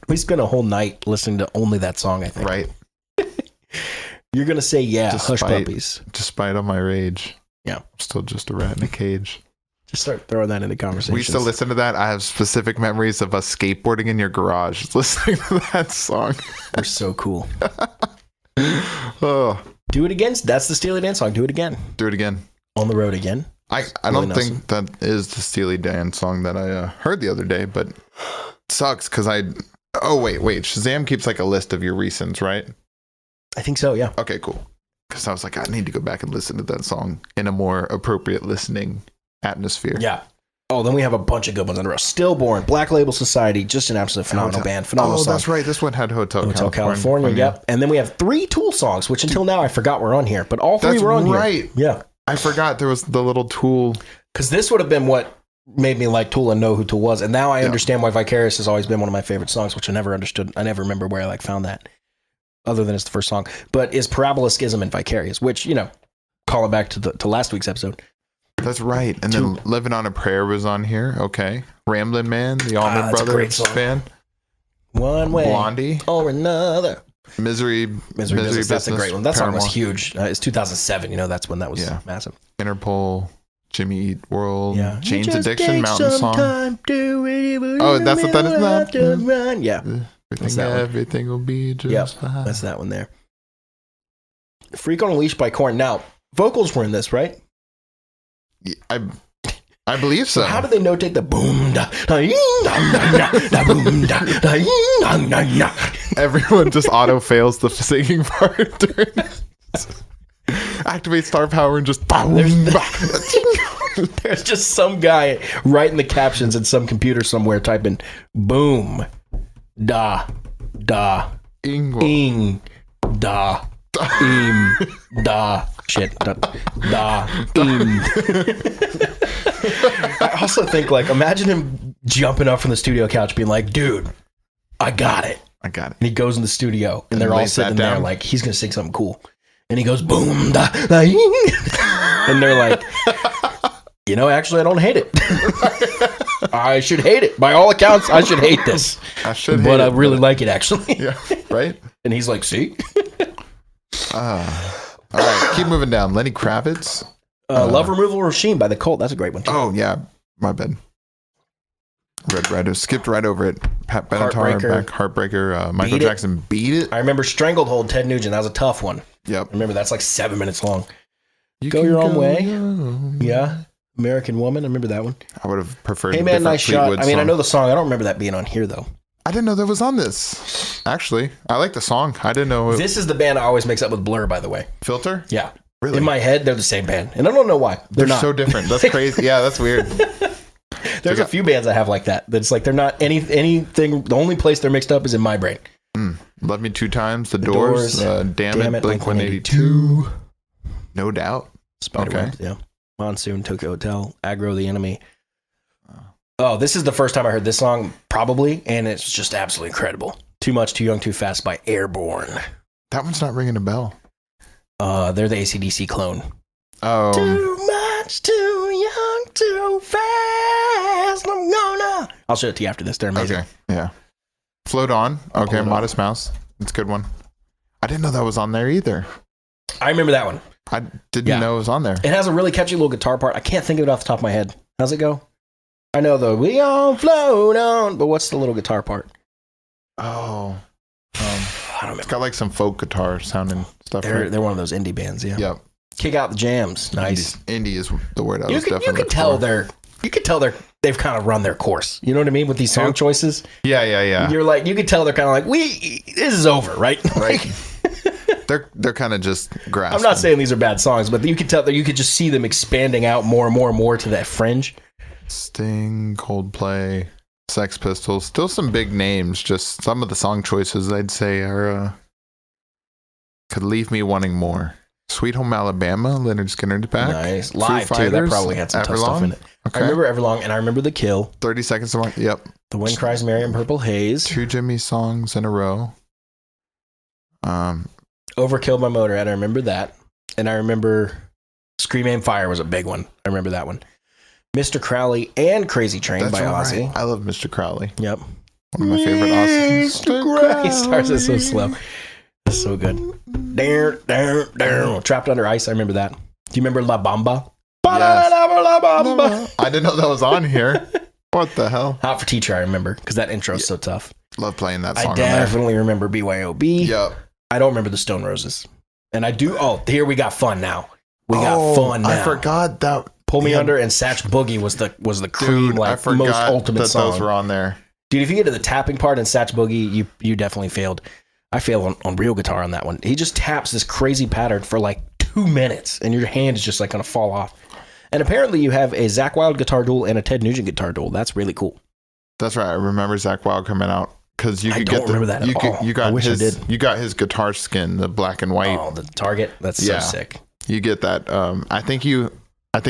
We spent a whole night listening to only that song, I think. Right. You're going to say, Hush Puppies. Despite all my rage. Yeah. I'm still just a rat in a cage. Just start throwing that into conversations. We used to listen to that. I have specific memories of us skateboarding in your garage listening to that song. We're so cool. Oh. Do it again. That's the Steely Dan song. Do it again. Do it again. On the Road Again. I don't think that is the Steely Dan song that I heard the other day, but it sucks because oh, wait. Shazam keeps like a list of your recents, right? I think so, yeah. Okay, cool. Because I was like, I need to go back and listen to that song in a more appropriate listening atmosphere. Yeah. Oh, then we have a bunch of good ones in a row. Stillborn, Black Label Society, just an absolute phenomenal band. Phenomenal song. That's right. This one had Hotel California. Yep. And then we have 3 Tool songs, which until now I forgot were on here, but all 3 were on here. Right. Yeah. I forgot there was the little Tool. Because this would have been what made me like Tool and know who Tool was. And now I understand why Vicarious has always been one of my favorite songs, which I never understood. I never remember where I found that, other than it's the first song. But is Parabola, Schism, and Vicarious, which, call it back to last week's episode. That's right. And then Living on a Prayer was on here. Okay. Ramblin' Man, the Allman Brothers band. One Way Blondie or Another. Misery Business. That's a great one. That song was huge. It's 2007. That's when that was massive. Interpol, Jimmy Eat World, Jane's Addiction, Mountain Song. Oh, that's what that is. Yeah. Everything will be just fine. That's that one there. Freak on a Leash by Korn. Now, vocals were in this, right? I believe so. How do they notate the boom da boom da? Everyone just auto fails the singing part during activate star power and just there's just some guy writing the captions in some computer somewhere typing boom da ing da im da shit da im. I also think, imagine him jumping up from the studio couch being like, dude, I got it. And he goes in the studio and they're all sitting there like, he's gonna sing something cool, and he goes boom da ing. And they're like, actually I don't hate it. I should hate it. By all accounts, I should hate this. But I really like it, actually. Yeah, right? And he's like, see? All right, keep moving down. Lenny Kravitz. Love Removal Regime by The Cult. That's a great one, too. Oh, yeah. My bad. Skipped right over it. Pat Benatar, Heartbreaker. Michael Jackson, Beat It. I remember Stranglehold, Ted Nugent. That was a tough one. Yep. Remember, that's like 7 minutes long. Go Your Own Way. Yeah. American Woman. I remember that one. I would have preferred Hey Man, Nice Shot. I mean, I know the song. I don't remember that being on here, though. I didn't know that was on this. Actually, I like the song. I didn't know. This is the band I always mix up with Blur, by the way. Filter? Yeah. Really? In my head, they're the same band. And I don't know why. They're not. So different. That's crazy. Yeah, that's weird. There's a few bands I have like that. That's like they're not anything. The only place they're mixed up is in my brain. Love Me 2 Times. The Doors. Damn It. Blink-182. No Doubt. Spiderweb. Okay. Yeah. Monsoon, Tokyo Hotel, Aggro the Enemy, Oh, this is the first time I heard this song, probably, and it's just absolutely incredible. Too Much, Too Young, Too Fast by Airborne. That one's not ringing a bell. They're the AC/DC clone. Oh. Too much, too young, too fast. I'm gonna. I'll show it to you after this. They're amazing. Okay. Yeah. Float On. Okay. Float On. Modest Mouse. It's a good one. I didn't know that was on there either. I remember that one. I didn't know it was on there. It has a really catchy little guitar part. I can't think of it off the top of my head. How's it go? I know the "We all float on," but what's the little guitar part? Oh. I don't It's remember. got like some folk guitar sounding stuff. They're one of those indie bands. Yeah. Yep. Kick out the jams. Nice. Indie is the word I You was could definitely tell looking they've kind of run their course. You know what I mean with these song choices. for. Yeah. You're like, you could tell they're kind of like, this is over, right? Right. They're kind of just grasping. I'm not saying these are bad songs, but you could tell that you could just see them expanding out more and more and more to that fringe. Sting, Coldplay, Sex Pistols, still some big names. Just some of the song choices I'd say are could leave me wanting more. Sweet Home Alabama, Leonard Skinner's back. Nice. Live too. That probably had some tough stuff in it. Okay. I remember Everlong, and I remember The Kill. 30 Seconds to Mars. Yep. The Wind Cries Mary and Purple Haze. 2 Jimmy songs in a row. Overkill by Motorhead. I remember that. And I remember Scream Aim Fire was a big one. I remember that one. Mr. Crowley and Crazy Train by Ozzy. Right. I love Mr. Crowley. Yep. One of my favorite Ozzy. Mr. Crowley. He starts it so slow. That's so good. Trapped Under Ice. I remember that. Do you remember La Bamba? Yes. La Bamba. I didn't know that was on here. What the hell? Hot for Teacher, I remember, because that intro is so tough. Love playing that song. I definitely remember BYOB. Yep. I don't remember the Stone Roses. And I do. Oh, here we got fun now. We got fun now. I forgot that. Pull Me Under and Satch Boogie was the cream, Dude, like I forgot most ultimate that song. those were on there. Dude, if you get to the tapping part in Satch Boogie, you definitely failed. I failed on real guitar on that one. He just taps this crazy pattern for like 2 minutes, and your hand is just like gonna fall off. And apparently, you have a Zakk Wylde guitar duel and a Ted Nugent guitar duel. That's really cool. That's right. I remember Zakk Wylde coming out because you could get remember that at all. You got I wish I his did. You got his guitar skin, the black and white. Oh, the Target. That's so sick. You get that. I think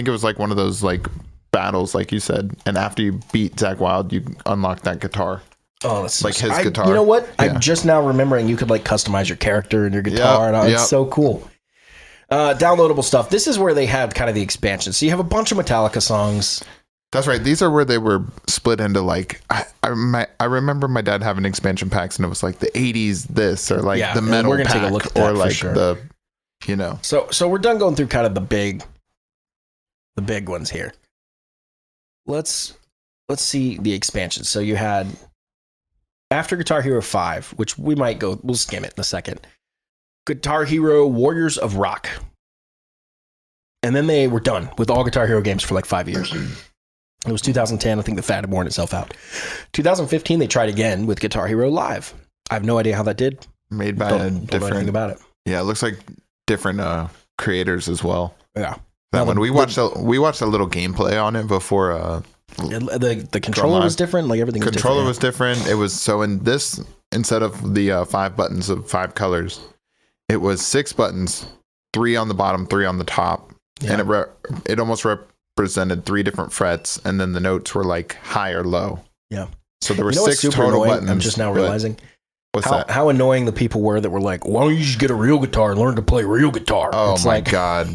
it was like one of those like battles, like you said, and after you beat Zakk Wylde, you unlock that guitar. Oh, that's like his guitar. You know what? Yeah. I'm just now remembering you could like customize your character and your guitar. And all. It's so cool. Downloadable stuff. This is where they had kind of the expansion. So you have a bunch of Metallica songs. That's right. These are where they were split into like I remember my dad having expansion packs, and it was like the 80s this or like the metal we're gonna pack take a look at that or like sure. the, you know. So we're done going through kind of the big ones here. Let's see the expansions. So you had after Guitar Hero 5, which we'll skim it in a second. Guitar Hero Warriors of Rock. And then they were done with all Guitar Hero games for like 5 years. It was 2010. I think the fad had worn itself out. 2015, they tried again with Guitar Hero Live. I have no idea how that did. Made by Don't know anything about it. Yeah, it looks like different creators as well. Yeah. That one we watched a little gameplay on it before. The controller was different. Like everything. Controller was different. was different. It was so in this instead of the 5 buttons of 5 colors, it was 6 buttons, 3 on the bottom, 3 on the top, and it almost represented 3 different frets, and then the notes were like high or low. Yeah. So there were 6 total annoying? buttons. I'm just now realizing How annoying the people were that were like, "Why don't you just get a real guitar and learn to play real guitar?" Oh it's my like, god!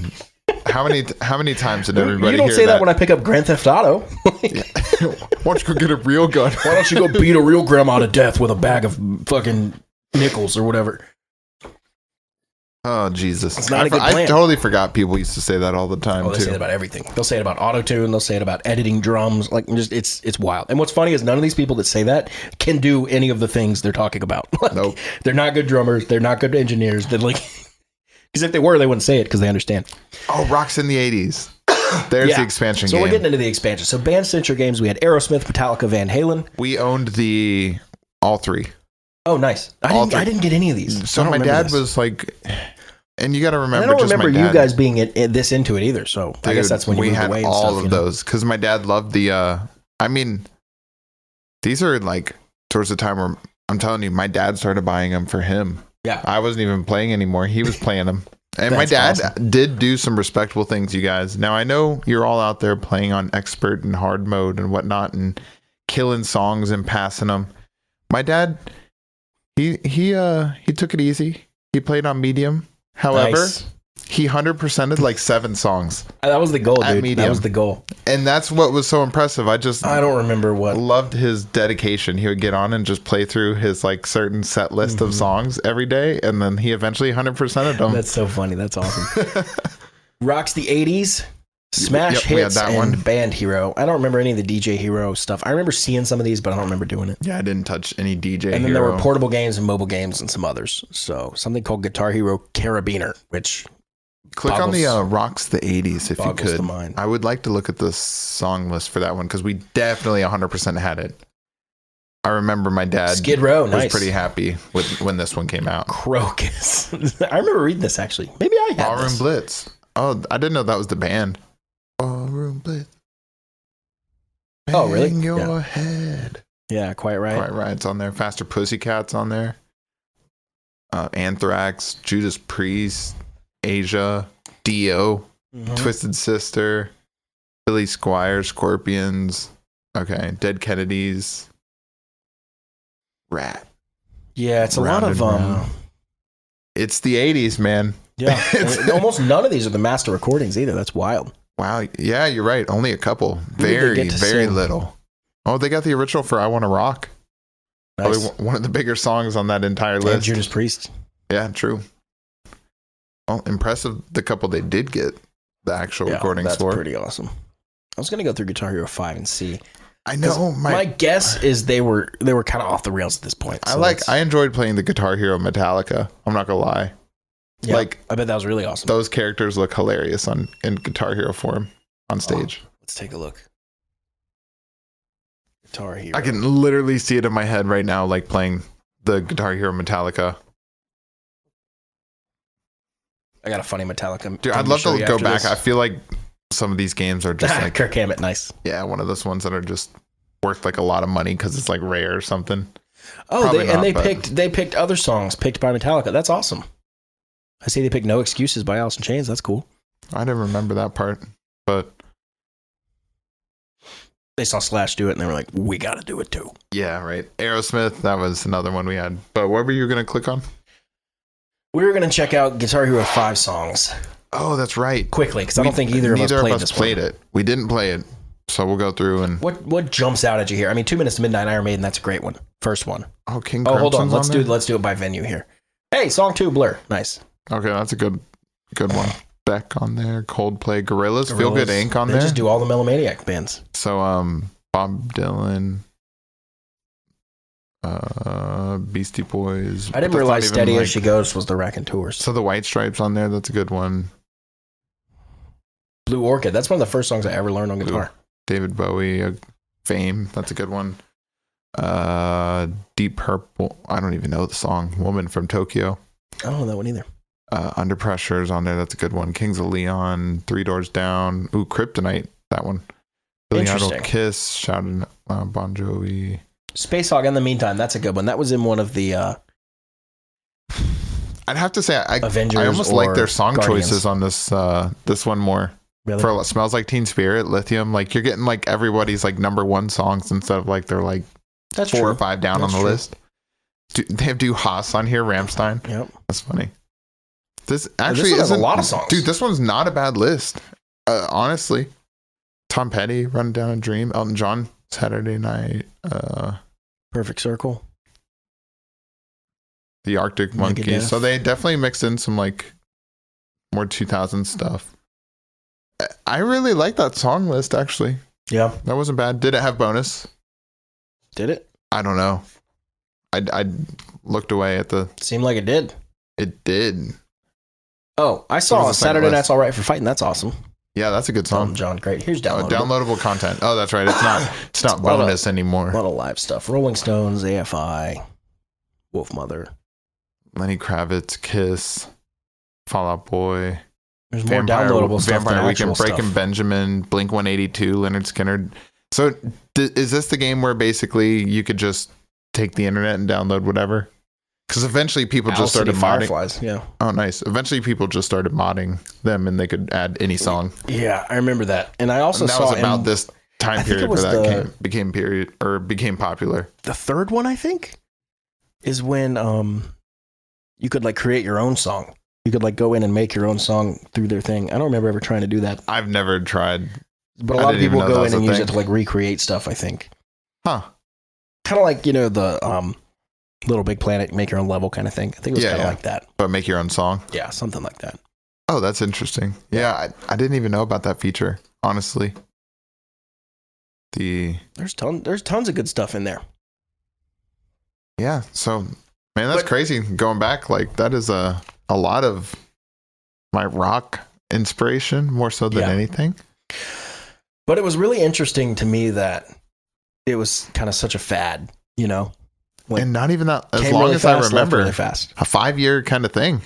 How many times did everybody? You don't hear say that when I pick up Grand Theft Auto. Why don't you go get a real gun? Why don't you go beat a real grandma to death with a bag of fucking nickels or whatever? Oh Jesus! It's not a good plan. I totally forgot people used to say that all the time. They say it about everything. They'll say it about auto-tune. They'll say it about editing drums. Like, just it's wild. And what's funny is none of these people that say that can do any of the things they're talking about. Like, nope. They're not good drummers. They're not good engineers. They're like, because if they were, they wouldn't say it because they understand. Oh, Rock's in the 80s. There's the expansion game. So we're getting into the expansion. So band-centric games, we had Aerosmith, Metallica, Van Halen. We owned all 3. Oh, nice. I didn't get any of these. So my dad was like... And you got to remember, I don't remember my dad, you guys being this into it either. So dude, I guess that's when you we moved had away and all stuff, of those because my dad loved the. I mean, these are like towards the time where I'm telling you, my dad started buying them for him. Yeah, I wasn't even playing anymore. He was playing them, And my dad did do some respectable things, you guys. Now, I know you're all out there playing on expert and hard mode and whatnot and killing songs and passing them. My dad, he took it easy. He played on medium. However, he 100%ed like 7 songs. That was the goal, dude. Medium. That was the goal. And that's what was so impressive. I don't remember what. Loved his dedication. He would get on and just play through his like certain set list of songs every day, and then he eventually 100%ed them. That's so funny. That's awesome. Rocks the 80s. Smash hits and Band Hero. I don't remember any of the DJ Hero stuff. I remember seeing some of these, but I don't remember doing it. Yeah, I didn't touch any DJ Hero. And then there were portable games and mobile games and some others. So something called Guitar Hero Carabiner, which click on the Rocks the 80s if you could. Mind. I would like to look at the song list for that one because we definitely 100% had it. I remember my dad Skid Row, was pretty happy with when this one came out. Crocus. I remember reading this actually. Maybe I had Ballroom this. Blitz. Oh, I didn't know that was the band. Ballroom Blitz. Oh, really? Bang your head. Yeah, Quite Right. Quite Right's on there. Faster Pussycat's on there. Anthrax, Judas Priest, Asia, Dio, Twisted Sister, Billy Squire, Scorpions. Okay, Dead Kennedys. Rat. Yeah, it's a lot of It's the 80s, man. Yeah. Almost none of these are the master recordings either. That's wild. Wow. Yeah, you're right. Only a couple. Very little. Oh, they got the original for I Want to Rock. Nice. Probably one of the bigger songs on that entire list. And Judas Priest. Yeah, true. Well, impressive the couple they did get the actual recordings for. That's pretty awesome. I was going to go through Guitar Hero 5 and see. I know. My guess is they were kind of off the rails at this point. So I enjoyed playing the Guitar Hero Metallica. I'm not going to lie. Yeah, like, I bet that was really awesome. Those characters look hilarious in Guitar Hero form on stage. Let's take a look. Guitar Hero. I can literally see it in my head right now, like playing the Guitar Hero Metallica. I got a funny Metallica. Dude, I'd love to go back. I feel like some of these games are just like Kirk Hammett, nice. Yeah, one of those ones that are just worth like a lot of money because it's like rare or something. Oh, they picked other songs picked by Metallica. That's awesome. I see they picked No Excuses by Alice in Chains. That's cool. I didn't remember that part, but they saw Slash do it and they were like, we got to do it too. Yeah, right. Aerosmith, that was another one we had. But what were you going to click on? We were going to check out Guitar Hero 5 songs. Oh, that's right. Quickly, because I don't think either of us played it. We didn't play it. So we'll go through and... What jumps out at you here? I mean, 2 Minutes to Midnight, Iron Maiden, that's a great one. First one. Oh, King Crimson's hold on. Let's on do it by venue here. Hey, song 2, Blur. Nice. Okay, that's a good one. Beck on there, Coldplay, Gorillaz, Feel Good Inc. on there. They just do all the Melomaniac bands. So, Bob Dylan, Beastie Boys. I didn't realize Steady As She Goes was the Raconteurs. So the White Stripes on there, that's a good one. Blue Orchid, that's one of the first songs I ever learned on guitar. David Bowie, Fame, that's a good one. Deep Purple, I don't even know the song. Woman from Tokyo. I don't know that one either. Under Pressure is on there. That's a good one. Kings of Leon, Three Doors Down. Ooh, Kryptonite. That one. Billy Idol, Kiss, Shouting, Bon Jovi. Space Hog in the Meantime. That's a good one. That was in one of the... I'd have to say, Avengers I almost like their song Guardians. choices on this one more. Really? For Smells Like Teen Spirit, Lithium. Like, you're getting like everybody's like number one songs instead of like they're like that's 4 true. or 5 down That's on the true. list. They have Do Haas on here, Rammstein. Yep. That's funny. This actually has a lot of songs. Dude, this one's not a bad list. Honestly. Tom Petty, Run Down a Dream, Elton John, Saturday Night, Perfect Circle, The Arctic Monkeys. So they definitely mixed in some like more 2000 stuff. I really like that song list actually. Yeah. That wasn't bad. Did it have bonus? Did it? I don't know. I looked away at the... Seemed like it did. It did. Oh, I saw Saturday Night's All Right for Fighting. That's awesome. Yeah, that's a good song. John, great. Here's downloadable. Downloadable content. Oh, that's right. It's not bonus anymore. A lot of live stuff. Rolling Stones, AFI, Wolfmother. Lenny Kravitz, Kiss, Fall Out Boy. There's more downloadable stuff than Vampire actual Weekend, Breaking stuff. Benjamin, Blink 182, Leonard Skinner. So is this the game where basically you could just take the internet and download whatever? Because eventually people Owl just started City modding. Fireflies, yeah. Oh, nice. Eventually people just started modding them and they could add any song. Yeah, I remember that. And I also And that saw was about this time period where that became popular. the third one, I think, is when you could like create your own song. You could like go in and make your own song through their thing. I don't remember ever trying to do that. I've never tried. But a lot of people go in and use it to like recreate stuff, I think. Huh. Kind of like, the Little Big Planet, make your own level kind of thing. I think it was kind of like that. But make your own song? Yeah, something like that. Oh, that's interesting. Yeah, I didn't even know about that feature, honestly. There's tons of good stuff in there. Yeah, so, man, that's crazy. Going back, like, that is a lot of my rock inspiration, more so than anything. But it was really interesting to me that it was kind of such a fad, Like, and not even that, as long as I remember, really fast. a 5-year kind of thing.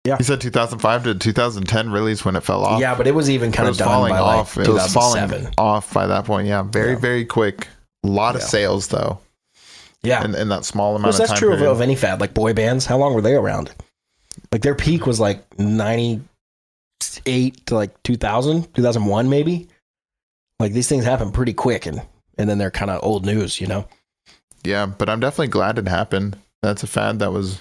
Yeah. You said 2005 to 2010 release when it fell off. Yeah, but it was even kind of done falling by off. like It was falling 2007. off by that point. Yeah, very quick. A lot of sales though. Yeah, in that small amount of time. That's true of any fad. Like boy bands, how long were they around? Like their peak was like 98 to like 2000, 2001 maybe. Like these things happen pretty quick, and then they're kind of old news, Yeah, but I'm definitely glad it happened. That's a fad that was.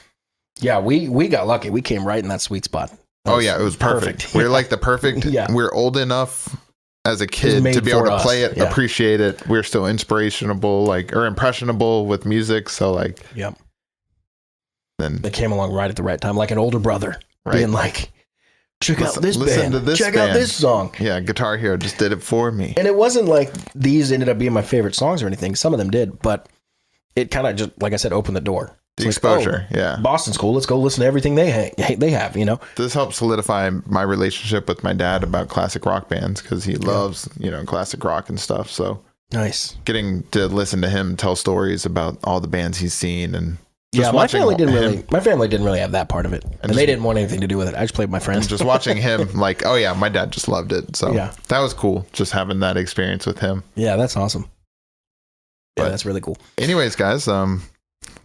Yeah, we got lucky. We came right in that sweet spot. It was perfect. We're like the perfect. We're old enough as a kid to be able to play it, appreciate it. We're still inspirational, or impressionable with music. So like, then they came along right at the right time, like an older brother being like, check out this band, check out this song. Yeah, Guitar Hero just did it for me. And it wasn't like these ended up being my favorite songs or anything. Some of them did, but it kind of just, like I said, opened the door. The exposure, Boston's cool. Let's go listen to everything they have, This helped solidify my relationship with my dad about classic rock bands because he loves, classic rock and stuff. So nice. Getting to listen to him tell stories about all the bands he's seen and my family didn't really have that part of it, and they didn't want anything to do with it. I just played with my friends. Just watching him, like, oh yeah, my dad just loved it. So that was cool, just having that experience with him. Yeah, that's awesome. Yeah, that's really cool. Anyways, guys,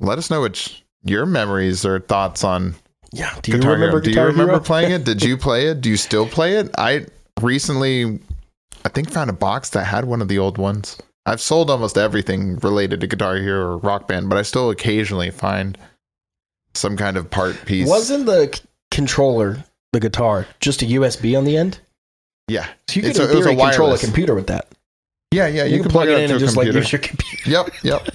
let us know what your memories or thoughts on do you remember Guitar Hero? Playing it? Did you play it? Do you still play it? I recently, I think, found a box that had one of the old ones. I've sold almost everything related to Guitar Hero or Rock Band, but I still occasionally find some kind of part piece. Wasn't the controller, the guitar, just a USB on the end? Yeah. So you could control a computer with that. Yeah, you can plug it in and just like use your computer. Yep.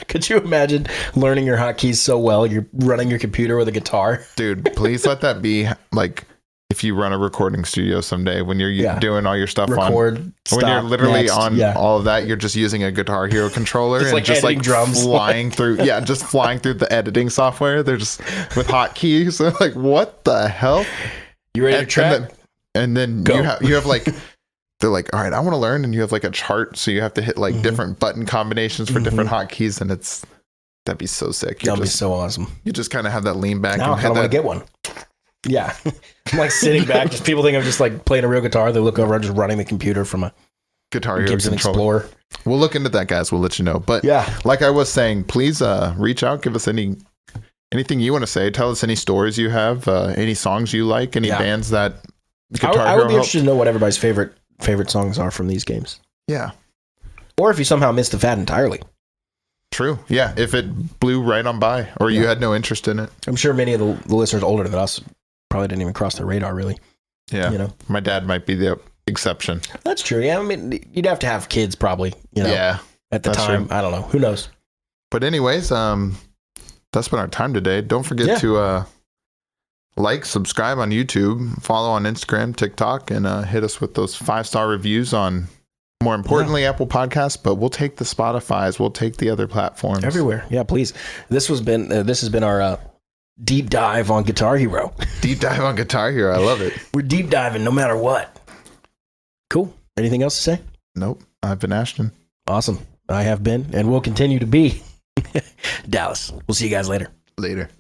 Could you imagine learning your hotkeys so well you're running your computer with a guitar? Dude, please let that be like if you run a recording studio someday when you're doing all your stuff when you're literally on all of that, you're just using a Guitar Hero controller and just like drums flying through flying through the editing software. They're just with hotkeys. Like, what the hell? You ready to track? And then you have like they're like, all right, I want to learn, and you have like a chart, so you have to hit like different button combinations for different hotkeys, and that'd be so sick. That'd be so awesome. You just kind of have that lean back. Now I kind of want to get one. Yeah, I'm like sitting back. Just people think I'm just like playing a real guitar. They look over, I'm just running the computer from a Guitar Hero Gibson Explorer. We'll look into that, guys. We'll let you know. But like I was saying, please reach out, give us anything you want to say. Tell us any stories you have, any songs you like, any bands that Guitar Hero. I would be interested to know what everybody's favorite songs are from these games. Yeah. Or if you somehow missed the fad entirely. True. Yeah. If it blew right on by or you had no interest in it. I'm sure many of the listeners older than us probably didn't even cross their radar, really. Yeah. My dad might be the exception. That's true. Yeah. I mean, you'd have to have kids probably, at the time. True. I don't know. Who knows? But anyways, that's been our time today. Don't forget to subscribe on YouTube, follow on Instagram, TikTok, and hit us with those 5-star reviews on, more importantly, Apple Podcasts. But we'll take the Spotify's, we'll take the other platforms everywhere. Yeah, please. This has been our deep dive on Guitar Hero. Deep dive on Guitar Hero. I love it. We're deep diving no matter what. Cool. Anything else to say? Nope. I've been Ashton. Awesome. I have been and will continue to be Dallas. We'll see you guys later. Later.